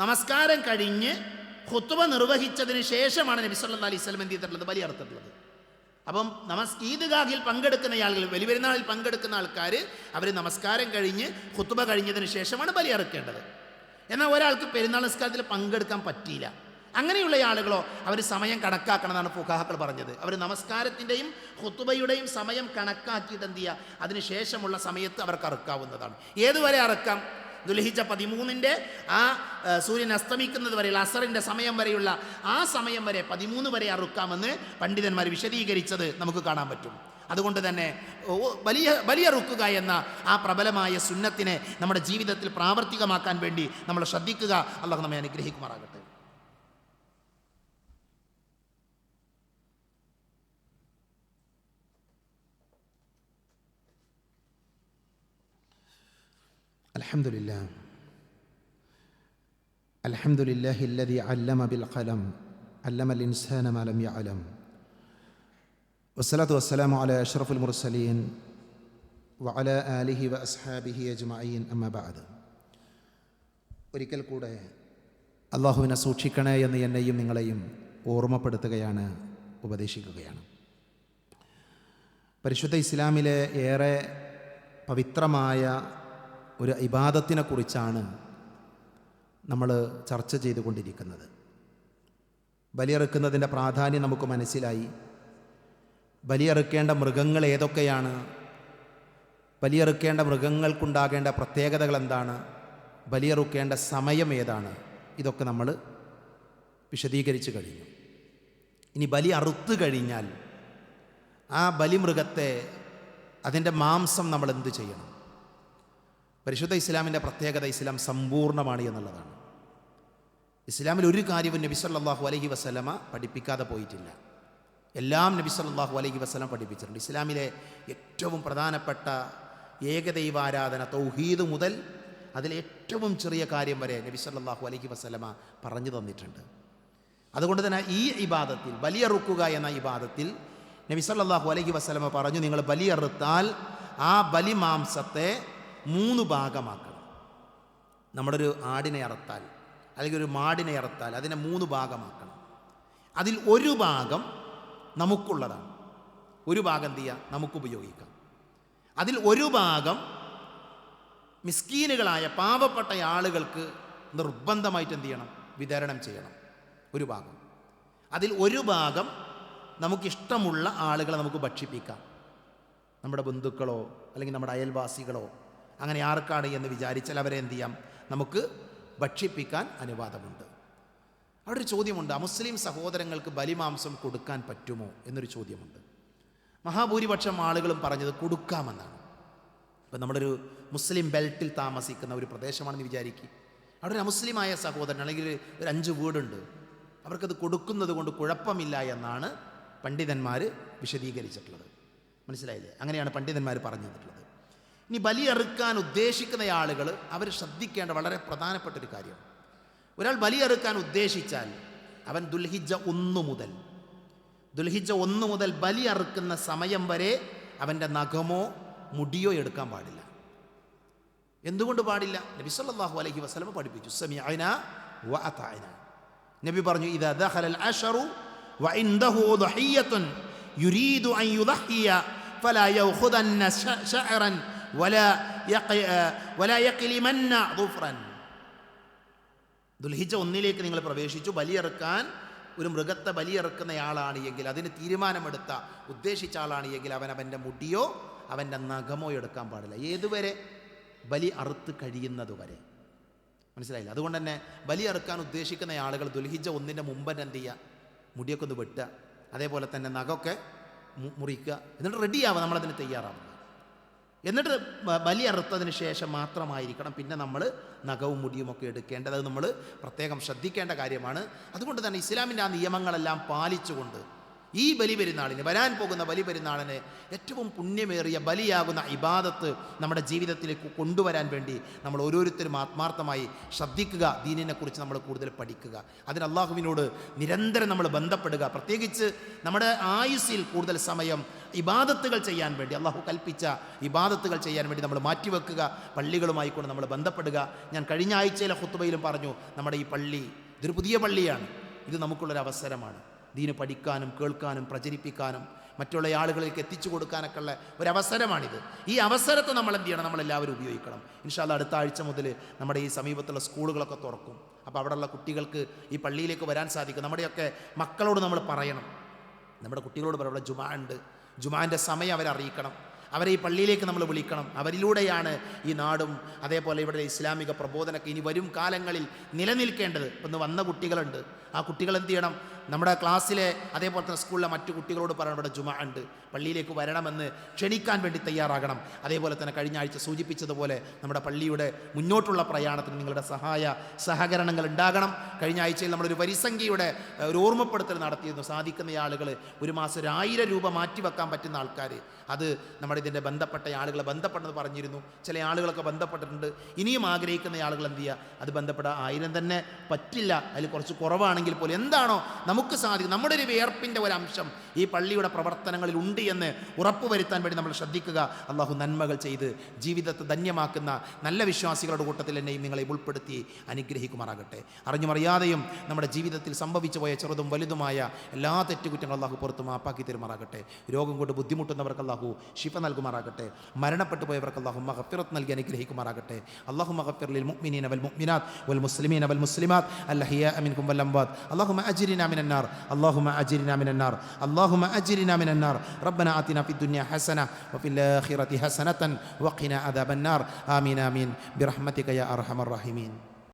Speaker 1: നമസ്കാരം കഴിഞ്ഞ് ഖുത്ബ നിർവഹിച്ചതിന് ശേഷമാണ് നബി സല്ലല്ലാഹു അലൈഹി വസല്ലം എന്ത് ചെയ്തിട്ടുള്ളത്? ബലിയറുത്തിട്ടുള്ളത്. അപ്പം ഈദ്ഗാഹിൽ പങ്കെടുക്കുന്ന ആളുകൾ, ബലിപെരുന്നാളിൽ പങ്കെടുക്കുന്ന ആൾക്കാർ, അവർ നമസ്കാരം കഴിഞ്ഞ് ഖുത്ബ കഴിഞ്ഞതിന് ശേഷമാണ് ബലിയറുക്കേണ്ടത്. എന്നാൽ ഒരാൾക്ക് പെരുന്നാൾ നിസ്കാരത്തിൽ പങ്കെടുക്കാൻ പറ്റിയില്ല, അങ്ങനെയുള്ള ആളുകളോ അവർ സമയം കണക്കാക്കണമെന്നാണ് ഫുഖഹാക്കൾ പറഞ്ഞത്. അവർ നമസ്കാരത്തിൻ്റെയും ഖുത്ബയുടെയും സമയം കണക്കാക്കിയിട്ട് എന്ത് ചെയ്യുക, അതിന് ശേഷമുള്ള സമയത്ത് അവർക്ക് അറുക്കാവുന്നതാണ്. ഏതുവരെ അറുക്കാം? ദുൽഹിജ്ജ 13-ന്റെ ആ സൂര്യൻ അസ്തമിക്കുന്നത് വരെയുള്ള അസറിൻ്റെ സമയം വരെയുള്ള ആ സമയം വരെ 13 വരെ അറുക്കാമെന്ന് പണ്ഡിതന്മാർ വിശദീകരിച്ചത് നമുക്ക് കാണാൻ പറ്റും. അതുകൊണ്ട് തന്നെ ബലിയറുക്കുക എന്ന ആ പ്രബലമായ സുന്നത്തിനെ നമ്മുടെ ജീവിതത്തിൽ പ്രാവർത്തികമാക്കാൻ വേണ്ടി നമ്മൾ ശ്രദ്ധിക്കുക. അല്ലാഹു നമ്മെ അനുഗ്രഹിക്കുമാറാകട്ടെ.
Speaker 2: അൽഹംദുലില്ലാഹി അല്ലദീ അല്ലമ ബിൽ ഖലം അല്ലമൽ ഇൻസാന മാ ലം യഅലം വസ്സലാത്തു വസ്സലാമു അലാ അഷ്റഫുൽ മുർസലീൻ വഅലാ ആലിഹി വഅസ്ഹാബിഹി അജ്മഈൻ അമ്മാ ബഅദ്. ഒരിക്കൽ കൂടെ അല്ലാഹുവിനെ സൂക്ഷിക്കണേ എന്ന് എന്നെയും നിങ്ങളെയും ഓർമ്മപ്പെടുത്തുകയാണ്, ഉപദേശിക്കുകയാണ്. പരിശുദ്ധ ഇസ്ലാമിലെ ഏറെ പവിത്രമായ ഒരു ഇബാദത്തിനെ കുറിച്ചാണ് നമ്മൾ ചർച്ച ചെയ്തുകൊണ്ടിരിക്കുന്നത്. ബലിയറുക്കുന്നതിൻ്റെ പ്രാധാന്യം നമുക്ക് മനസ്സിലായി. ബലിയറുക്കേണ്ട മൃഗങ്ങൾ ഏതൊക്കെയാണ്, ബലിയറുക്കേണ്ട മൃഗങ്ങൾക്കുണ്ടാകേണ്ട പ്രത്യേകതകൾ എന്താണ്, ബലിയറുക്കേണ്ട സമയം ഏതാണ്, ഇതൊക്കെ നമ്മൾ വിശദീകരിച്ച് കഴിഞ്ഞു. ഇനി ബലി അറുത്ത് കഴിഞ്ഞാൽ ആ ബലിമൃഗത്തെ, അതിൻ്റെ മാംസം നമ്മൾ എന്ത് ചെയ്യണം? പരിശുദ്ധ ഇസ്ലാമിൻ്റെ പ്രത്യേകത, ഇസ്ലാം സമ്പൂർണ്ണമാണ് എന്നുള്ളതാണ്. ഇസ്ലാമിൽ ഒരു കാര്യവും നബി സല്ലല്ലാഹു അലൈഹി വസല്ലമ പഠിപ്പിക്കാതെ പോയിട്ടില്ല. എല്ലാം നബി സല്ലല്ലാഹു അലൈഹി വസല്ലം പഠിപ്പിച്ചിട്ടുണ്ട്. ഇസ്ലാമിലെ ഏറ്റവും പ്രധാനപ്പെട്ട ഏകദൈവാരാധന, തൗഹീദ് മുതൽ അതിലേറ്റവും ചെറിയ കാര്യം വരെ നബി സല്ലല്ലാഹു അലൈഹി വസല്ലമ പറഞ്ഞു തന്നിട്ടുണ്ട്. അതുകൊണ്ട് തന്നെ ഈ ഇബാദത്തിൽ, ബലിയറുക്കുക എന്ന ഇബാദത്തിൽ നബി സല്ലല്ലാഹു അലൈഹി വസല്ലമ പറഞ്ഞു, നിങ്ങൾ ബലിയറുത്താൽ ആ ബലി മാംസത്തെ 3 ഭാഗമാക്കണം. നമ്മളൊരു ആടിനെ അറുത്താൽ അല്ലെങ്കിൽ ഒരു മാടിനെ അറുത്താൽ അതിനെ 3 ഭാഗമാക്കണം. അതിൽ ഒരു ഭാഗം നമുക്കുള്ളതാണ്, ഒരു ഭാഗം എന്ത് ചെയ്യുക, നമുക്ക് ഉപയോഗിക്കാം. അതിൽ ഒരു ഭാഗം മിസ്കീനുകളായ പാവപ്പെട്ട ആളുകൾക്ക് നിർബന്ധമായിട്ട് എന്ത് ചെയ്യണം, വിതരണം ചെയ്യണം, ഒരു ഭാഗം. അതിൽ ഒരു ഭാഗം നമുക്കിഷ്ടമുള്ള ആളുകളെ നമുക്ക് ഭക്ഷിപ്പിക്കാം, നമ്മുടെ ബന്ധുക്കളോ അല്ലെങ്കിൽ നമ്മുടെ അയൽവാസികളോ, അങ്ങനെ ആർക്കാണ് എന്ന് വിചാരിച്ചാൽ അവരെ എന്ത് ചെയ്യാം, നമുക്ക് ഭക്ഷിപ്പിക്കാൻ അനുവാദമുണ്ട്. അവിടെ ഒരു ചോദ്യമുണ്ട്, അമുസ്ലിം സഹോദരങ്ങൾക്ക് ബലിമാംസം കൊടുക്കാൻ പറ്റുമോ എന്നൊരു ചോദ്യമുണ്ട്. മഹാഭൂരിപക്ഷം ആളുകളും പറഞ്ഞത് കൊടുക്കാമെന്നാണ്. ഇപ്പം നമ്മളൊരു മുസ്ലിം ബെൽറ്റിൽ താമസിക്കുന്ന ഒരു പ്രദേശമാണെന്ന് വിചാരിക്കുക. അവിടെ ഒരു അമുസ്ലിമായ സഹോദരൻ അല്ലെങ്കിൽ ഒരു 5 വീടുണ്ട്, അവർക്കത് കൊടുക്കുന്നത് കൊണ്ട് കുഴപ്പമില്ല എന്നാണ് പണ്ഡിതന്മാർ വിശദീകരിച്ചിട്ടുള്ളത്. മനസ്സിലായില്ലേ? അങ്ങനെയാണ് പണ്ഡിതന്മാർ പറഞ്ഞു തന്നിട്ടുള്ളത്. ഇനി ബലിയറുക്കാൻ ഉദ്ദേശിക്കുന്ന ആളുകൾ അവർ ശ്രദ്ധിക്കേണ്ട വളരെ പ്രധാനപ്പെട്ടൊരു കാര്യം, ഒരാൾ ബലിയറുക്കാൻ ഉദ്ദേശിച്ചാൽ അവൻ ദുൽഹിജ്ജ 1 മുതൽ ബലിയറുക്കുന്ന സമയം വരെ അവൻ്റെ നഖമോ മുടിയോ എടുക്കാൻ പാടില്ല. എന്തുകൊണ്ട് പാടില്ല? നബി സല്ലല്ലാഹു അലൈഹി വസല്ലം പഠിപ്പിച്ചു, സമിഅനാ വ അതഅനാ. നബി പറഞ്ഞു, ഇദാ ദഖലൽ അശറു വ ഇൻദഹു ദഹിയത്തുൻ യുരീദു അൻ യുദഹിയ ഫലാ യഖുദന്ന ശഅറൻ വലാ യഖ്ലിമന്ന ദുഫ്റൻ. ദുൽഹിജ്ജ 1 നിങ്ങൾ പ്രവേശിച്ചു, ബലിയറുക്കാൻ ഒരു മൃഗത്തെ ബലിയറുക്കുന്നയാളാണ് എങ്കിൽ, അതിന് തീരുമാനമെടുത്ത ഉദ്ദേശിച്ച ആളാണ് എങ്കിൽ അവൻ അവൻ്റെ മുടിയോ അവൻ്റെ നഖമോ എടുക്കാൻ പാടില്ല. ഏതുവരെ? ബലി അറുത്ത് കഴിയുന്നതുവരെ. മനസ്സിലായില്ല? അതുകൊണ്ട് തന്നെ ബലി അറുക്കാൻ ഉദ്ദേശിക്കുന്ന ആളുകൾ ദുൽഹിജ്ജ 1 മുമ്പ് എന്ത് ചെയ്യുക, മുടിയൊക്കെ ഒന്ന് വെട്ടുക, അതേപോലെ തന്നെ നഖമൊക്കെ മുറിക്കുക, എന്നിട്ട് റെഡിയാവുക, നമ്മളതിന് തയ്യാറാവുക. എന്നിട്ട് ബലി അറുത്തതിന് ശേഷം മാത്രമായിരിക്കണം പിന്നെ നമ്മൾ നഖവും മുടിയുമൊക്കെ എടുക്കേണ്ടത്. അത് നമ്മൾ പ്രത്യേകം ശ്രദ്ധിക്കേണ്ട കാര്യമാണ്. അതുകൊണ്ട് തന്നെ ഇസ്ലാമിൻ്റെ ആ നിയമങ്ങളെല്ലാം പാലിച്ചുകൊണ്ട്
Speaker 1: ഈ ബലി പെരുന്നാളിന്, വരാൻ പോകുന്ന ബലി പെരുന്നാളിന് ഏറ്റവും പുണ്യമേറിയ ബലിയാകുന്ന ഇബാദത്ത് നമ്മുടെ ജീവിതത്തിലേക്ക് കൊണ്ടുവരാൻ വേണ്ടി നമ്മൾ ഓരോരുത്തരും ആത്മാർത്ഥമായി ശ്രദ്ധിക്കുക. ദീനിനെക്കുറിച്ച് നമ്മൾ കൂടുതൽ പഠിക്കുക. അതിന് അള്ളാഹുവിനോട് നിരന്തരം നമ്മൾ ബന്ധപ്പെടുക. പ്രത്യേകിച്ച് നമ്മുടെ ആയുസ്സിൽ കൂടുതൽ സമയം ഇബാദത്തുകൾ ചെയ്യാൻ വേണ്ടി, അള്ളാഹു കൽപ്പിച്ച ഇബാദത്തുകൾ ചെയ്യാൻ വേണ്ടി നമ്മൾ മാറ്റിവെക്കുക. പള്ളികളുമായി കൊണ്ട് നമ്മൾ ബന്ധപ്പെടുക. ഞാൻ കഴിഞ്ഞ ആഴ്ചയിലെ ഖുത്ബയിലും പറഞ്ഞു, നമ്മുടെ ഈ പള്ളി ഇതൊരു പുതിയ പള്ളിയാണ്. ഇത് നമുക്കുള്ളൊരു അവസരമാണ്. ദീന് പഠിക്കാനും കേൾക്കാനും പ്രചരിപ്പിക്കാനും മറ്റുള്ള ആളുകളിലേക്ക് എത്തിച്ചു കൊടുക്കാനൊക്കെ ഉള്ള ഒരവസരമാണിത്. ഈ അവസരത്തെ നമ്മൾ എന്ത് ചെയ്യണം? നമ്മളെല്ലാവരും ഉപയോഗിക്കണം. ഇൻഷാ അല്ലാഹ് അടുത്ത ആഴ്ച മുതൽ നമ്മുടെ ഈ സമീപത്തുള്ള സ്കൂളുകളൊക്കെ തുറക്കും. അപ്പോൾ അവിടെയുള്ള കുട്ടികൾക്ക് ഈ പള്ളിയിലേക്ക് വരാൻ സാധിക്കും. നമ്മുടെയൊക്കെ മക്കളോട് നമ്മൾ പറയണം, നമ്മുടെ കുട്ടികളോട് പറയണം, ഇവിടെ ജുമാ ഉണ്ട്, ജുമാൻ്റെ സമയം അവരെ അറിയിക്കണം, അവരെ ഈ പള്ളിയിലേക്ക് നമ്മൾ വിളിക്കണം. അവരിലൂടെയാണ് ഈ നാടും അതേപോലെ ഇവിടെ ഇസ്ലാമിക പ്രബോധനമൊക്കെ ഇനി വരും കാലങ്ങളിൽ നിലനിൽക്കേണ്ടത്. ഇന്ന് വന്ന കുട്ടികളുണ്ട്, ആ കുട്ടികൾ എന്ത് ചെയ്യണം? നമ്മുടെ ക്ലാസ്സിലെ അതേപോലെ തന്നെ സ്കൂളിലെ മറ്റു കുട്ടികളോട് പറയണം, ഇവിടെ ജുമാ ഉണ്ട്, പള്ളിയിലേക്ക് വരണമെന്ന് ക്ഷണിക്കാൻ വേണ്ടി തയ്യാറാകണം. അതേപോലെ തന്നെ കഴിഞ്ഞ ആഴ്ച സൂചിപ്പിച്ചതുപോലെ നമ്മുടെ പള്ളിയുടെ മുന്നോട്ടുള്ള പ്രയാണത്തിന് നിങ്ങളുടെ സഹകരണങ്ങൾ ഉണ്ടാകണം. കഴിഞ്ഞ ആഴ്ചയിൽ നമ്മളൊരു വരിസംഖ്യയുടെ ഒരു ഓർമ്മപ്പെടുത്തൽ നടത്തിയിരുന്നു. സാധിക്കുന്ന ആളുകൾ ഒരു മാസം 1000 രൂപ മാറ്റിവെക്കാൻ പറ്റുന്ന ആൾക്കാർ, അത് നമ്മുടെ ഇതിൻ്റെ ബന്ധപ്പെട്ട ആളുകളെ ബന്ധപ്പെട്ടെന്ന് പറഞ്ഞിരുന്നു. ചില ആളുകളൊക്കെ ബന്ധപ്പെട്ടിട്ടുണ്ട്. ഇനിയും ആഗ്രഹിക്കുന്ന ആളുകൾ എന്ത് ചെയ്യുക? അത് ബന്ധപ്പെട്ട 1000 തന്നെ പറ്റില്ല, അതിൽ കുറച്ച് കുറവാണെങ്കിൽ പോലും എന്താണോ നമുക്ക് സാധിക്കും, നമ്മുടെ ഒരു വിയർപ്പിൻ്റെ ഒരംശം ഈ പള്ളിയുടെ പ്രവർത്തനങ്ങളിൽ ഉണ്ട് എന്ന് ഉറപ്പുവരുത്താൻ വേണ്ടി നമ്മൾ ശ്രദ്ധിക്കുക. അള്ളാഹു നന്മകൾ ചെയ്ത് ജീവിതത്തെ ധന്യമാക്കുന്ന നല്ല വിശ്വാസികളുടെ കൂട്ടത്തിൽ എന്നെയും നിങ്ങളെ ഉൾപ്പെടുത്തി അനുഗ്രഹിക്കുമാറാകട്ടെ. അറിഞ്ഞുമറിയാതെയും നമ്മുടെ ജീവിതത്തിൽ സംഭവിച്ചു പോയ ചെറുതും വലുതുമായ എല്ലാ തെറ്റുകുറ്റങ്ങളും അള്ളാഹു പുറത്ത് മാപ്പാക്കി തരുമാറാകട്ടെ. രോഗം കൊണ്ട് ബുദ്ധിമുട്ടുന്നവർക്ക് അള്ളാഹു ശിഫ നൽകുമാറാകട്ടെ. മരണപ്പെട്ടു പോയവർക്ക് അള്ളാഹു മഗ്ഫിറത്ത് നൽകി അനുഗ്രഹിക്കുമാറാകട്ടെ. അല്ലാഹു മഗ്ഫിർ ലിൽ മുഅ്മിനീന വൽ മുഅ്മിനാത്ത് വൽ മുസ്ലിമീന വൽ മുസ്ലിമാത്ത് അൽഹയാഅ മിൻകും വൽ അംവാത്ത്. അല്ലാഹുമ്മ അജ്രിനാ മിനൻ നാർ, അല്ലാഹുമ്മ അജ്രിനാ മിനൻ നാർ, അല്ലാഹുമ്മ അജ്രിനാ മിനൻ നാർ. റബ്ബനാ ആതിനാ ഫിദ് ദുനിയ ഹസന വഫിൽ ആഖിറതി ഹസനതൻ വഖിനാ അദാബൻ നാർ. ആമീൻ ആമീൻ ബിറഹ്മതിക യാ അർഹമർ റഹീമീൻ.